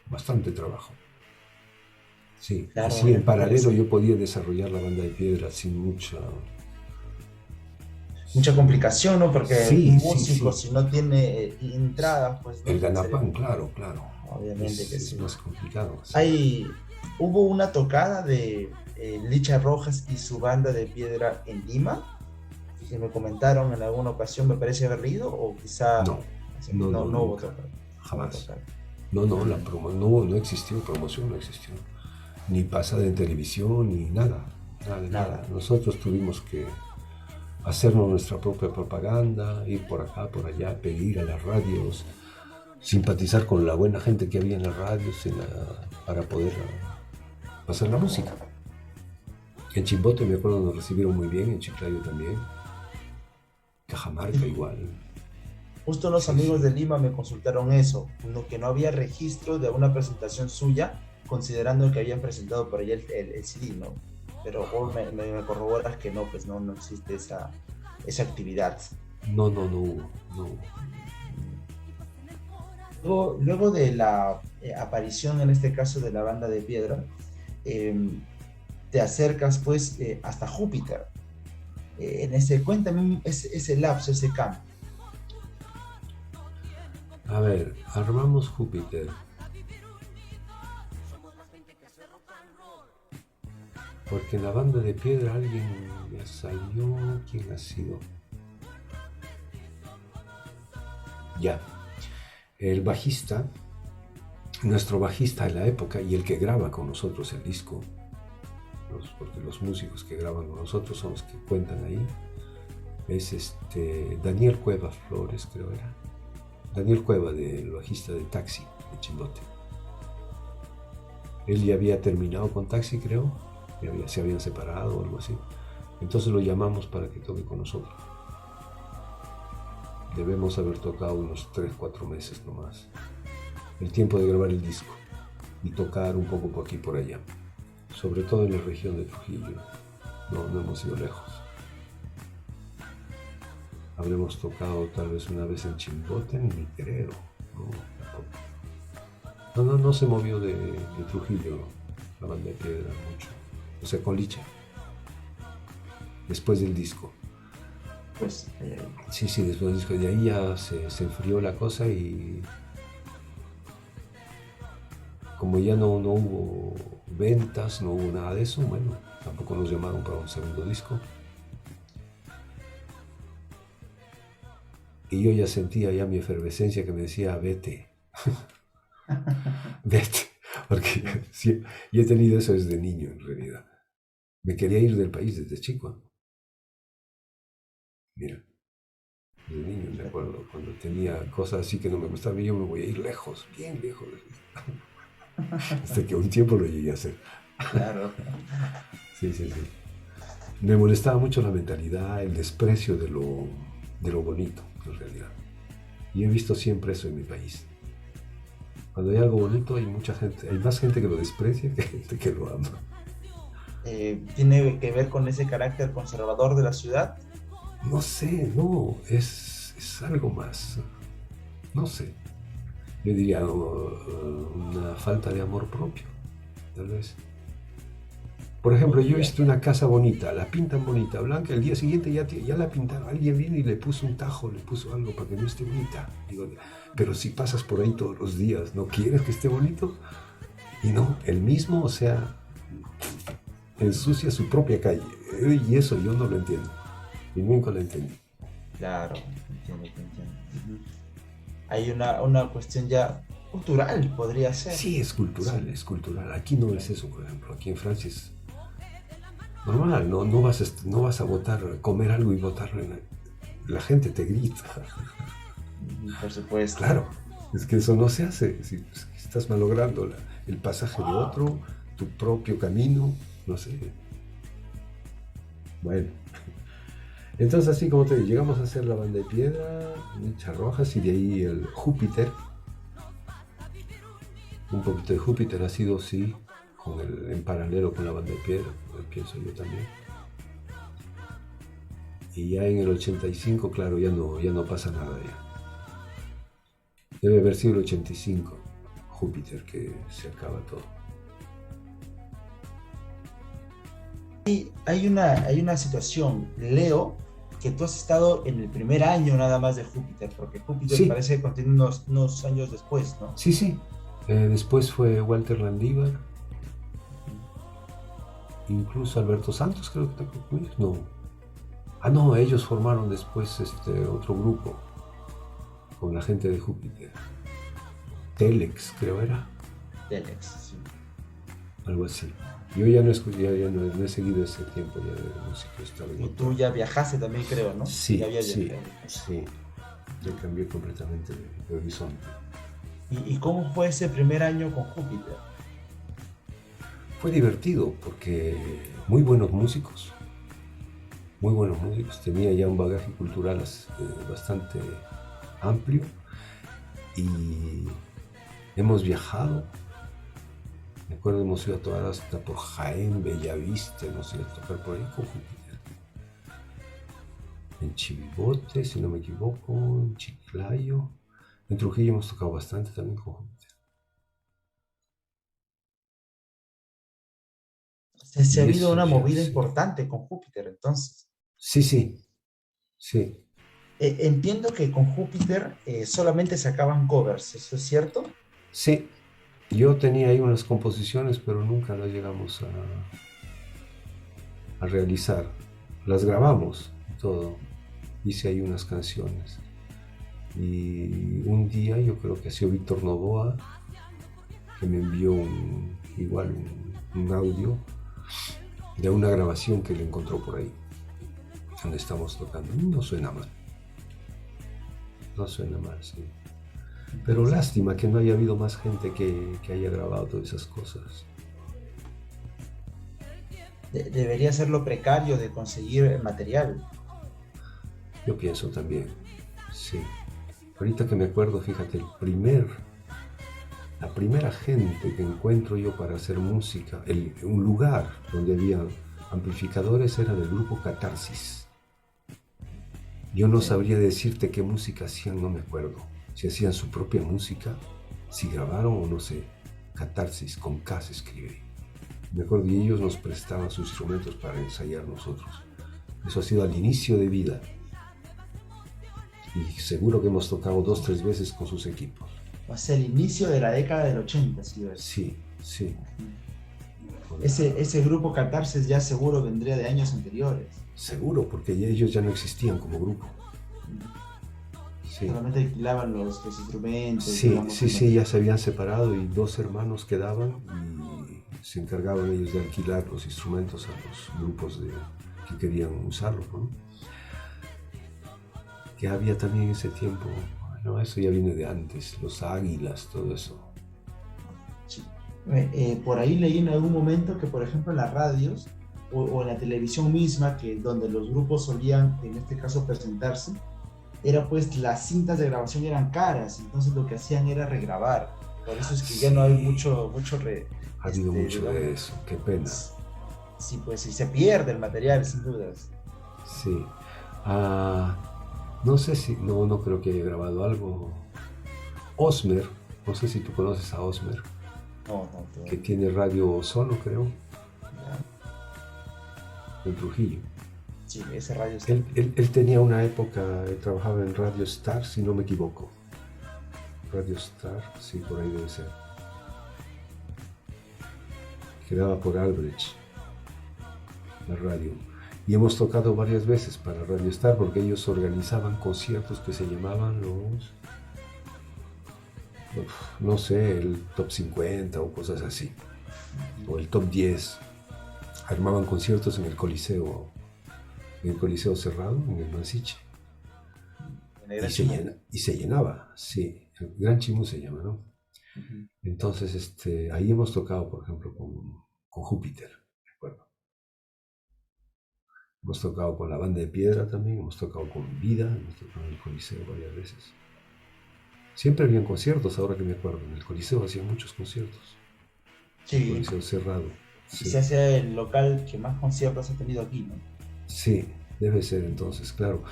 bastante trabajo. Sí, Claro, así en paralelo yo podía desarrollar la banda de piedra sin mucha complicación, ¿no? Porque Sí, un sí, músico, sí. si no tiene entradas, pues no. El ganapán, claro. Obviamente que Es sí. más complicado. Sí. Hubo una tocada de Licha Rojas y su banda de piedra en Lima, que me comentaron en alguna ocasión, me parece haber leído, o quizá No, no hubo nunca, tocada. jamás. No hubo tocada. No existió promoción, no existió. Ni pasada en televisión, ni nada. Nada. Nosotros tuvimos que hacernos nuestra propia propaganda, ir por acá, por allá, pedir a las radios, simpatizar con la buena gente que había en las radios para poder pasar la música. En Chimbote, me acuerdo, nos recibieron muy bien, en Chiclayo también, Cajamarca igual. Justo los amigos de Lima me consultaron eso, que no había registro de una presentación suya, considerando que habían presentado por allá el CD, ¿no? Pero vos me corroboras que no, pues no existe esa actividad. No hubo. Luego de la aparición, en este caso, de la banda de piedra, te acercas pues hasta Júpiter. Cuéntame ese lapso, ese cambio. A ver, armamos Júpiter. Porque en la banda de piedra alguien ya salió. ¿Quién ha sido? Ya. El bajista, nuestro bajista en la época y el que graba con nosotros el disco, porque los músicos que graban con nosotros son los que cuentan ahí, es Daniel Cueva Flores, creo era. Daniel Cueva, el bajista de Taxi, de Chimbote. Él ya había terminado con Taxi, creo. Se habían separado o algo así. Entonces lo llamamos para que toque con nosotros. Debemos haber tocado unos 3-4 meses nomás. El tiempo de grabar el disco y tocar un poco por aquí y por allá. Sobre todo en la región de Trujillo. No hemos ido lejos. Habremos tocado tal vez una vez en Chimbote, ni creo. No se movió de Trujillo la banda de piedra mucho. O sea, con Licha. Después del disco. Pues, sí, después del disco. De ahí ya se enfrió la cosa y como ya no hubo ventas, no hubo nada de eso, bueno, tampoco nos llamaron para un segundo disco. Y yo ya sentía mi efervescencia que me decía, vete. Vete. Porque sí, yo he tenido eso desde niño, en realidad. Me quería ir del país desde chico. Mira, desde niño me acuerdo, cuando tenía cosas así que no me gustaban, yo me voy a ir lejos, bien lejos. Hasta que un tiempo lo llegué a hacer. Claro. Sí. Me molestaba mucho la mentalidad, el desprecio de lo bonito, en realidad. Y he visto siempre eso en mi país. Cuando hay algo bonito hay más gente que lo desprecia que gente que lo ama. ¿Tiene que ver con ese carácter conservador de la ciudad? No sé, es algo más. No sé. Yo diría una falta de amor propio, tal vez. Por ejemplo, yo he visto una casa bonita, la pintan bonita, blanca, el día siguiente ya la pintaron. Alguien vino y le puso un tajo, le puso algo para que no esté bonita. Digo, pero si pasas por ahí todos los días, ¿no quieres que esté bonito? Y no, él mismo, o sea, ensucia su propia calle. Y eso yo no lo entiendo. Y nunca lo entendí. Claro, entiendo. Hay una cuestión ya Cultural podría ser. Sí, es cultural, Sí. es cultural. Aquí no es eso, por ejemplo. Aquí en Francia es normal, no vas a botar, comer algo y botarlo la gente te grita. Por supuesto. Claro, es que eso no se hace. Si estás malogrando el pasaje de otro, tu propio camino, no sé. Bueno, entonces así como te digo, llegamos a hacer la banda de piedra, Mecha Rojas y de ahí el Júpiter. Un poquito de Júpiter ha sido, sí, en paralelo con la banda de piedra, pienso yo también. Y ya en el 85, claro, ya no pasa nada ya. Debe haber sido el 85, Júpiter, que se acaba todo. Hay una situación, Leo, que tú has estado en el primer año nada más de Júpiter, porque Júpiter Sí, parece que continúa unos años después, ¿no? sí, sí. Después fue Walter Landívar, incluso Alberto Santos, creo que tocó con ellos. No. Ah, no, ellos formaron después otro grupo con la gente de Júpiter. Telex, creo era. Telex, sí. Algo así. Yo ya no he seguido ese tiempo ya de música. Estaba en Y otro. tú ya viajaste también, creo, ¿no? Ya Sí, habías sí, viajado. sí. Yo cambié completamente de horizonte. ¿Y cómo fue ese primer año con Júpiter? Fue divertido porque muy buenos músicos, tenía ya un bagaje cultural bastante amplio y hemos viajado. Me acuerdo, hemos ido a tocar hasta por Jaén, Bellavista, hemos ido a tocar por ahí con Júpiter. En Chivibote, si no me equivoco, en Chiclayo. En Trujillo hemos tocado bastante también con Júpiter. Se ha Y habido eso una ya, movida sí. importante con Júpiter, entonces. Sí, sí, sí. Entiendo que con Júpiter solamente sacaban covers, ¿eso es cierto? Sí, yo tenía ahí unas composiciones, pero nunca las llegamos a realizar. Las grabamos y todo. Hice ahí unas canciones. Y un día yo creo que ha sido Víctor Novoa que me envió igual un audio de una grabación que le encontró por ahí, donde estamos tocando. No suena mal. No suena mal, sí. Pero lástima que no haya habido más gente que haya grabado todas esas cosas. Debería ser lo precario de conseguir el material. Yo pienso también, sí. Ahorita que me acuerdo, fíjate, la primera gente que encuentro yo para hacer música, un lugar donde había amplificadores era del grupo Catarsis. Yo no sabría decirte qué música hacían, no me acuerdo. Si hacían su propia música, si grabaron o no sé. Catarsis, con K se escribe. Me acuerdo, y ellos nos prestaban sus instrumentos para ensayar nosotros. Eso ha sido al inicio de vida. Y seguro que hemos tocado 2-3 veces con sus equipos. O sea, el inicio de la década del 80, ¿sí ves? Sí, sí. Ese grupo Catarsis ya seguro vendría de años anteriores. Seguro, porque ellos ya no existían como grupo. Sí. Solamente alquilaban los instrumentos. Sí, digamos, sí, ya se habían separado y 2 hermanos quedaban y se encargaban ellos de alquilar los instrumentos a los grupos que querían usarlos, ¿no? Que había también ese tiempo, bueno, eso ya viene de antes, los Águilas, todo eso. Sí. Por ahí leí en algún momento que, por ejemplo, en las radios o en la televisión misma, donde los grupos solían, en este caso, presentarse, era pues las cintas de grabación eran caras, entonces lo que hacían era regrabar. Por eso es que ya no hay mucho ha habido mucho digamos, de eso, qué pena. Sí, pues sí, se pierde el material, sin dudas. Sí. No sé si, no creo que haya grabado algo. Osmer, no sé si tú conoces a Osmer. No. Que tiene Radio Ozono, creo. Ya. En Trujillo. Sí, ese radio está. Él tenía una época, trabajaba en Radio Star, si no me equivoco. Radio Star, sí, por ahí debe ser. Quedaba por Albrecht, la radio. Y hemos tocado varias veces para Radio Star porque ellos organizaban conciertos que se llamaban no sé, el top 50 o cosas así, o el top 10. Armaban conciertos en el Coliseo Cerrado, en el Mansiche, En el Gran Chimú. y se llenaba, sí, el Gran Chimú se llama, ¿no? Ujú. Entonces, ahí hemos tocado, por ejemplo, con Júpiter, recuerdo. Hemos tocado con la Banda de Piedra también, hemos tocado con Vida, hemos tocado en el Coliseo varias veces. Siempre habían conciertos, ahora que me acuerdo, en el Coliseo hacían muchos conciertos, el Sí, Coliseo Cerrado, y se sí. hace el local que más conciertos ha tenido aquí, ¿no? Sí, debe ser entonces, claro.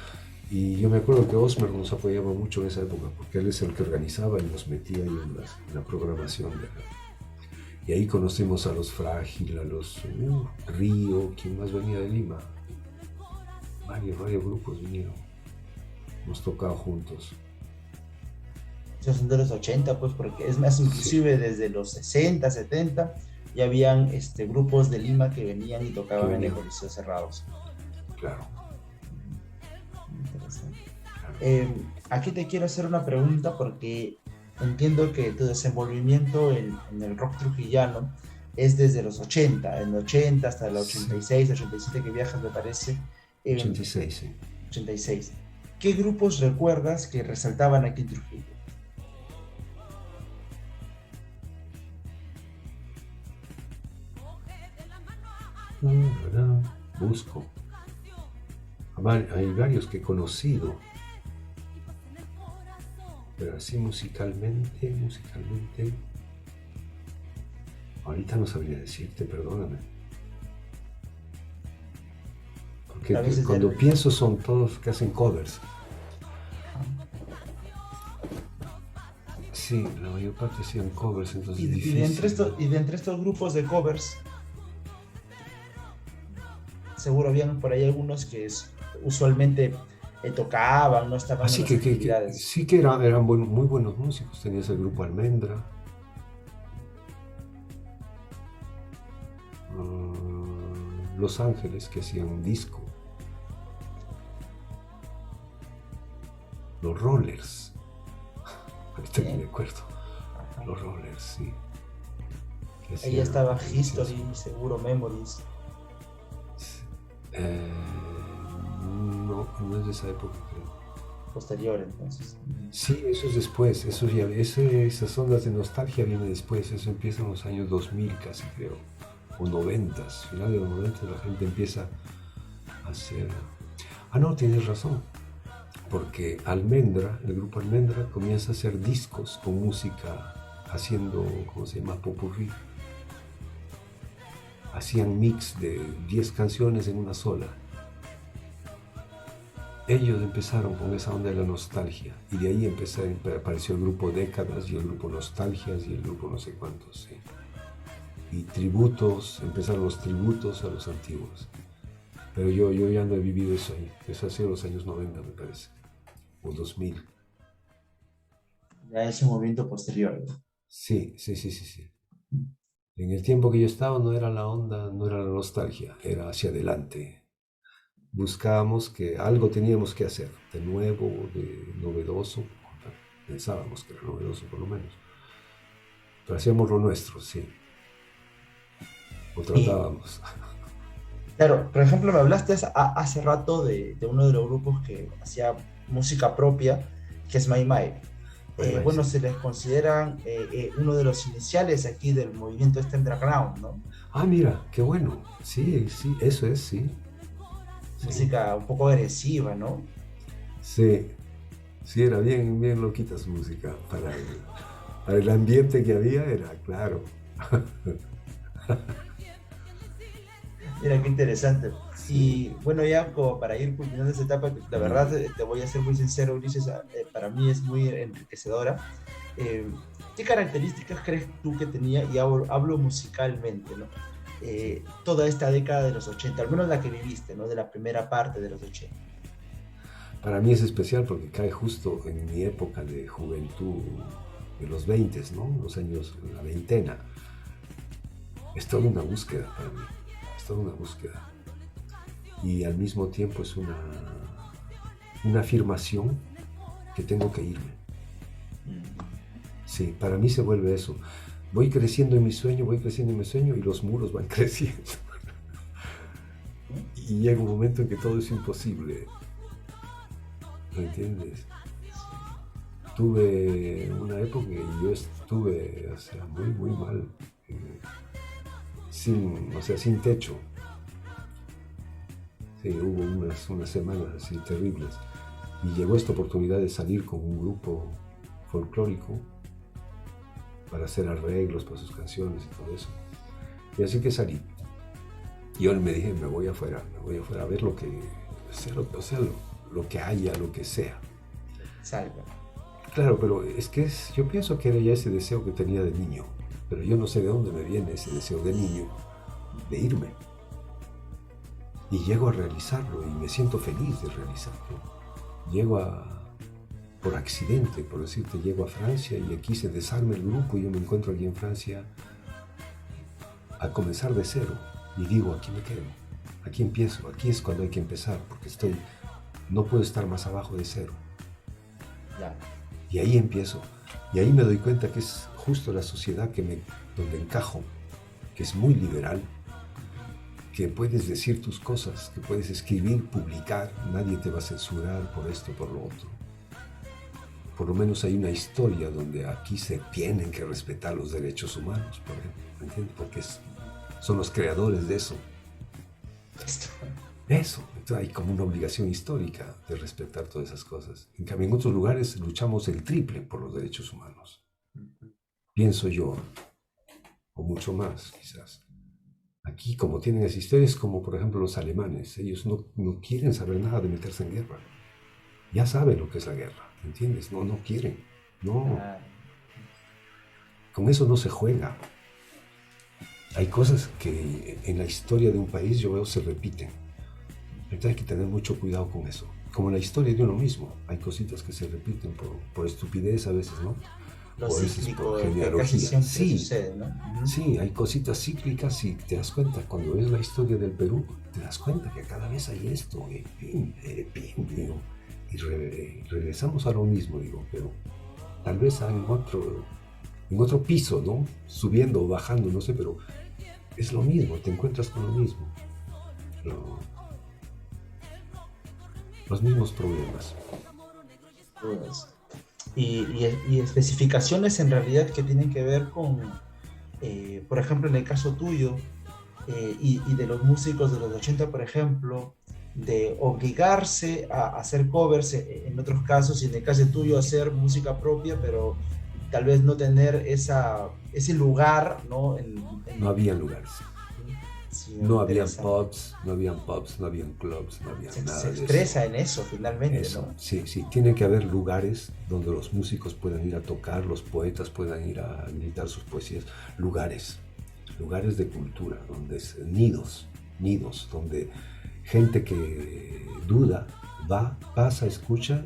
Y yo me acuerdo que Osmer nos apoyaba mucho en esa época, porque él es el que organizaba y nos metía ahí en la programación. Y ahí conocimos a los Frágil, a los Río, quien más venía de Lima. Varios grupos vinieron. Hemos tocado juntos. Esos son de los 80, pues, porque es más, Sí, inclusive desde los 60, 70, ya habían grupos de Lima que venían y que tocaban en el venían, Coliseo cerrados. claro, Interesante. claro. Aquí te quiero hacer una pregunta porque entiendo que tu desenvolvimiento en el rock trujillano es desde los 80, en 80 hasta el Sí, 86, 87 que viajas, me parece. Eh, 86, sí. 86. ¿Qué grupos recuerdas que resaltaban aquí en Trujillo? Busco. Hay varios que he conocido, pero así musicalmente, ahorita no sabría decirte, perdóname. Porque A veces cuando pienso son todos que hacen covers. Sí, la mayor parte hacían covers, entonces es difícil. y de entre estos grupos de covers, seguro habían por ahí algunos que usualmente tocaban, no estaban en Así las que actividades. sí que eran muy buenos músicos. Tenías el grupo Almendra, Los Ángeles, que hacían un disco, los Rollers, ahorita que me Bien. acuerdo, Ajá. los Rollers, sí, que Ahí estaba hacían History, seguro Memories, eh, no es de esa época, creo. posterior entonces. Ujú. Sí, eso es después, esas ondas de nostalgia viene después, eso empieza en los años 2000 casi creo, o 90, final de los 90 la gente empieza a hacer... Ah, no, tienes razón, porque el grupo Almendra comienza a hacer discos con música haciendo, ¿cómo se llama? Popurrí. Hacían mix de 10 canciones en una sola. Ellos empezaron con esa onda de la nostalgia y de ahí apareció el grupo Décadas y el grupo Nostalgias y el grupo no sé cuántos, sí. Y empezaron los tributos a los antiguos. Pero yo ya no he vivido eso ahí, eso ha sido los años 90 me parece, o 2000. Ya ese movimiento posterior, ¿no? Sí. En el tiempo que yo estaba no era la onda, no era la nostalgia, era hacia adelante. Buscábamos que algo teníamos que hacer, de nuevo, de novedoso. Pensábamos que era novedoso por lo menos. Pero hacíamos lo nuestro, sí. O Y tratábamos. claro, por ejemplo, me hablaste hace rato de uno de los grupos que hacía música propia, que es Mai Mai. Bye, Bueno, sí. se les consideran uno de los iniciales aquí del movimiento este underground, ¿no? Ah, mira, qué bueno. Sí, eso es, sí. Sí, Música un poco agresiva, ¿no? sí, sí, era bien loquita su música. Para el ambiente que había era, claro. Mira, qué interesante. Sí, Y bueno, ya como para ir culminando esta etapa, que la verdad dime. te voy a ser muy sincero, Ulises, para mí es muy enriquecedora. Eh, ¿Qué características crees tú que tenía, y hablo musicalmente, ¿no? Sí. Toda esta década de los 80, al menos la que viviste, ¿no? De la primera parte de los 80. Para mí es especial porque cae justo en mi época de juventud, de los 20, ¿no? Los años, la veintena. Es toda una búsqueda para mí. Es toda una búsqueda. Y al mismo tiempo es una afirmación que tengo que irme. Mm. Sí, para mí se vuelve eso. Voy creciendo en mi sueño, voy creciendo en mi sueño y los muros van creciendo. Y llega un momento en que todo es imposible. ¿Me entiendes? Tuve una época que yo estuve, o sea, muy, muy mal. Sin techo. Sí, hubo unas semanas así terribles. Y llegó esta oportunidad de salir con un grupo folclórico para hacer arreglos para sus canciones y todo eso. Y así que salí. Y yo me dije, me voy afuera a ver lo que sea, lo que haya, lo que sea. Salga. Claro, pero es que yo pienso que era ya ese deseo que tenía de niño, pero yo no sé de dónde me viene ese deseo de niño de irme. Y llego a realizarlo y me siento feliz de realizarlo. Por accidente, por decirte, llego a Francia y aquí se desarma el grupo y yo me encuentro aquí en Francia a comenzar de cero. Y digo, aquí me quedo, aquí empiezo, aquí es cuando hay que empezar, porque no puedo estar más abajo de cero. Claro. Y ahí empiezo. Y ahí me doy cuenta que es justo la sociedad donde encajo, que es muy liberal, que puedes decir tus cosas, que puedes escribir, publicar, nadie te va a censurar por esto, por lo otro. Por lo menos hay una historia donde aquí se tienen que respetar los derechos humanos, por ejemplo, ¿me entiendes? Porque son los creadores de eso. Eso, entonces hay como una obligación histórica de respetar todas esas cosas. En cambio, en otros lugares luchamos el triple por los derechos humanos. Pienso yo, o mucho más, quizás. Aquí, como tienen esa historia, es como, por ejemplo, los alemanes. Ellos no quieren saber nada de meterse en guerra. Ya saben lo que es la guerra, ¿entiendes? No quieren. No. Con eso no se juega. Hay cosas que en la historia de un país yo veo se repiten. Entonces hay que tener mucho cuidado con eso. Como en la historia de uno mismo, hay cositas que se repiten por estupidez a veces, ¿no? Lo O a veces cíclico, por casi genealogía. siempre Sí, sucede, ¿no? Uh-huh. sí, hay cositas cíclicas y te das cuenta, cuando ves la historia del Perú, te das cuenta que cada vez hay esto, digo, y regresamos a lo mismo, digo, pero tal vez en otro piso, ¿no? Subiendo o bajando, no sé, pero es lo mismo, te encuentras con lo mismo. Los mismos problemas. Y especificaciones en realidad que tienen que ver con, por ejemplo, en el caso tuyo y de los músicos de los 80, por ejemplo, de obligarse a hacer covers en otros casos, y en el caso tuyo hacer música propia, pero tal vez no tener ese lugar, ¿no? No había lugares. Sí, no habían pubs, no habían clubs, no había nada de eso. Se expresa en eso, finalmente, eso, ¿no? Sí, tiene que haber lugares donde los músicos puedan ir a tocar, los poetas puedan ir a gritar sus poesías, lugares de cultura, donde es nidos, donde gente que duda va, pasa, escucha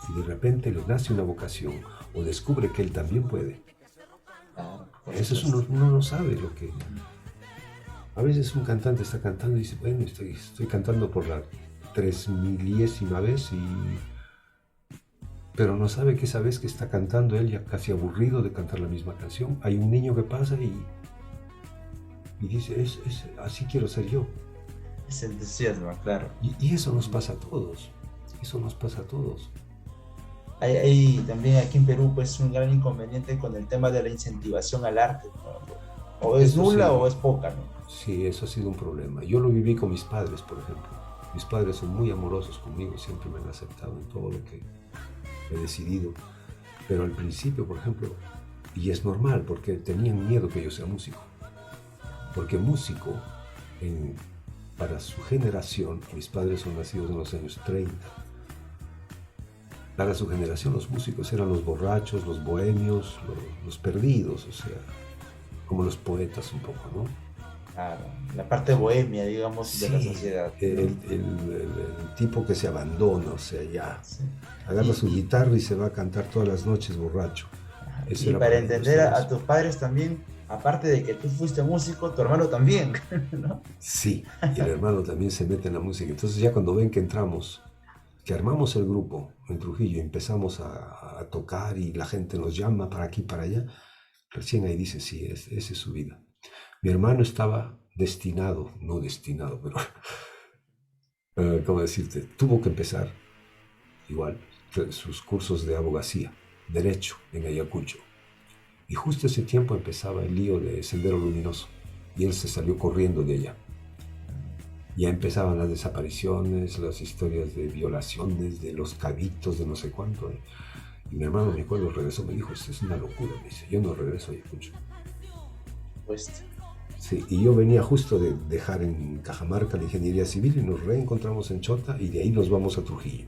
y de repente le nace una vocación o descubre que él también puede. Eso es uno no sabe lo que... A veces un cantante está cantando y dice, bueno, estoy cantando por la 3000ª vez pero no sabe que esa vez que está cantando él ya casi aburrido de cantar la misma canción, hay un niño que pasa y dice, así quiero ser yo. Es entusiasmo, claro. Y eso nos pasa a todos, Hay también aquí en Perú pues un gran inconveniente con el tema de la incentivación al arte, ¿no? O es nula sí, o es poca, ¿no? Sí, eso ha sido un problema. Yo lo viví con mis padres, por ejemplo. Mis padres son muy amorosos conmigo, siempre me han aceptado en todo lo que he decidido. Pero al principio, por ejemplo, y es normal, porque tenían miedo que yo sea músico. Porque músico, para su generación, mis padres son nacidos en los años 30, para su generación los músicos eran los borrachos, los bohemios, los perdidos, o sea, como los poetas un poco, ¿no? Claro, la parte bohemia, digamos, sí, de la sociedad. El tipo que se abandona, o sea, ya agarra su guitarra y se va a cantar todas las noches borracho. Eso y para entender a tus padres también, aparte de que tú fuiste músico, tu hermano también, ¿no? Sí, y el hermano también se mete en la música. Entonces ya cuando ven que entramos que armamos el grupo en Trujillo y empezamos a tocar y la gente nos llama para aquí, para allá, recién ahí dice, sí, esa es su vida. Mi hermano estaba destinado, no destinado, pero, ¿cómo decirte? Tuvo que empezar igual sus cursos de abogacía, derecho en Ayacucho. Y justo ese tiempo empezaba el lío de Sendero Luminoso y él se salió corriendo de allá. Ya empezaban las desapariciones, las historias de violaciones, de los cabitos, de no sé cuánto. Y mi hermano, me acuerdo, regresó, me dijo, esto es una locura, me dice, yo no regreso a Ayacucho. Pues, Sí, y yo venía justo de dejar en Cajamarca la ingeniería civil y nos reencontramos en Chota y de ahí nos vamos a Trujillo.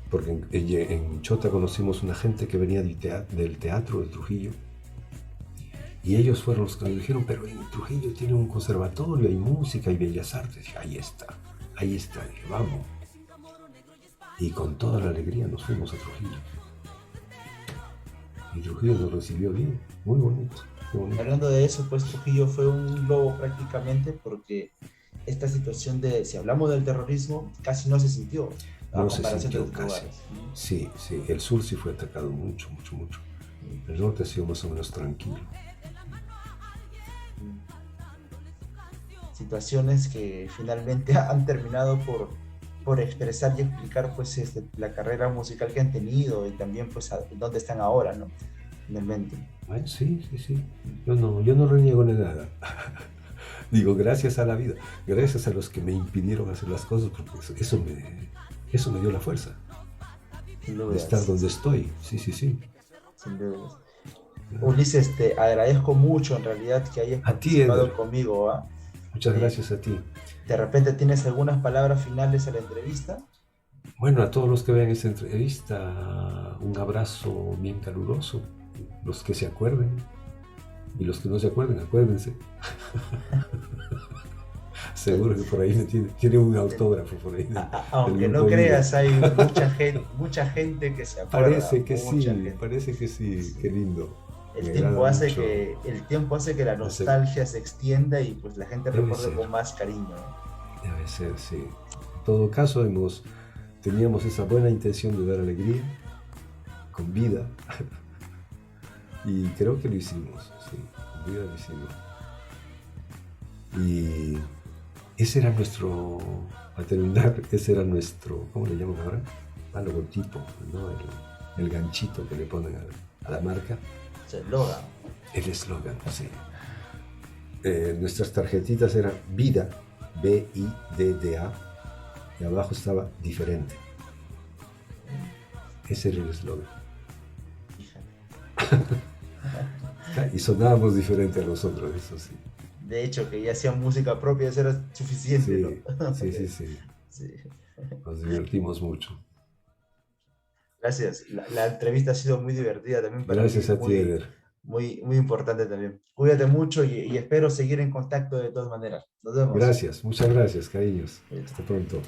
Porque en Chota conocimos una gente que venía del teatro de Trujillo y ellos fueron los que nos dijeron, pero en Trujillo tiene un conservatorio, hay música, hay bellas artes. Dije, ahí está, dije, vamos. Y con toda la alegría nos fuimos a Trujillo. Y Trujillo nos recibió bien, muy bonito. Hablando de eso, pues Trujillo fue un globo prácticamente porque esta situación de, si hablamos del terrorismo, casi no se sintió a No se comparación de sintió otros casi. lugares. Sí, sí, el sur sí fue atacado mucho, mucho, mucho. El norte ha sido más o menos tranquilo. Situaciones que finalmente han terminado por expresar y explicar pues la carrera musical que han tenido y también pues dónde están ahora, ¿no? Finalmente. Ay, sí, sí, sí. Yo no reniego de nada. Digo, gracias a la vida, gracias a los que me impidieron hacer las cosas, porque eso me dio la fuerza Sin de estar dudas, donde estoy. Sí, sí, sí. sin dudas. Ulises, te agradezco mucho en realidad que hayas A ti, participado Eder. conmigo, ¿ah? Muchas Eh, gracias a ti. de repente tienes algunas palabras finales a la entrevista. Bueno, a todos los que vean esta entrevista, un abrazo bien caluroso. Los que se acuerden y los que no se acuerden, acuérdense. Seguro que por ahí tiene un autógrafo por ahí del Aunque no Grupo Vida. creas, hay mucha gente que se acuerda, mucha gente. Parece que sí, qué lindo. El Me tiempo agrada hace mucho. el tiempo hace que la nostalgia se extienda y pues la gente Debe recuerde ser, con más cariño, ¿no? debe ser, sí. En todo caso, teníamos esa buena intención de dar alegría, con vida, y creo que lo hicimos, sí, con vida lo hicimos. Y ese era nuestro, a terminar, ese era nuestro, ¿cómo le llaman ahora? Logotipo, ¿no? El ganchito que le ponen a la marca. Se logra. El eslogan, sí. Nuestras tarjetitas eran Vida, Bidda, y abajo estaba diferente. Ese era el eslogan. Y sonábamos diferente a nosotros, eso sí. De hecho, que ya hacían música propia, eso era suficiente, Sí, ¿no? sí, sí, sí. Sí. Nos divertimos mucho. Gracias. La entrevista ha sido muy divertida también para mí, Gracias a ti, Eder. muy importante también. Cuídate mucho y espero seguir en contacto de todas maneras. Nos vemos. Gracias, muchas gracias, cariños. Hasta pronto.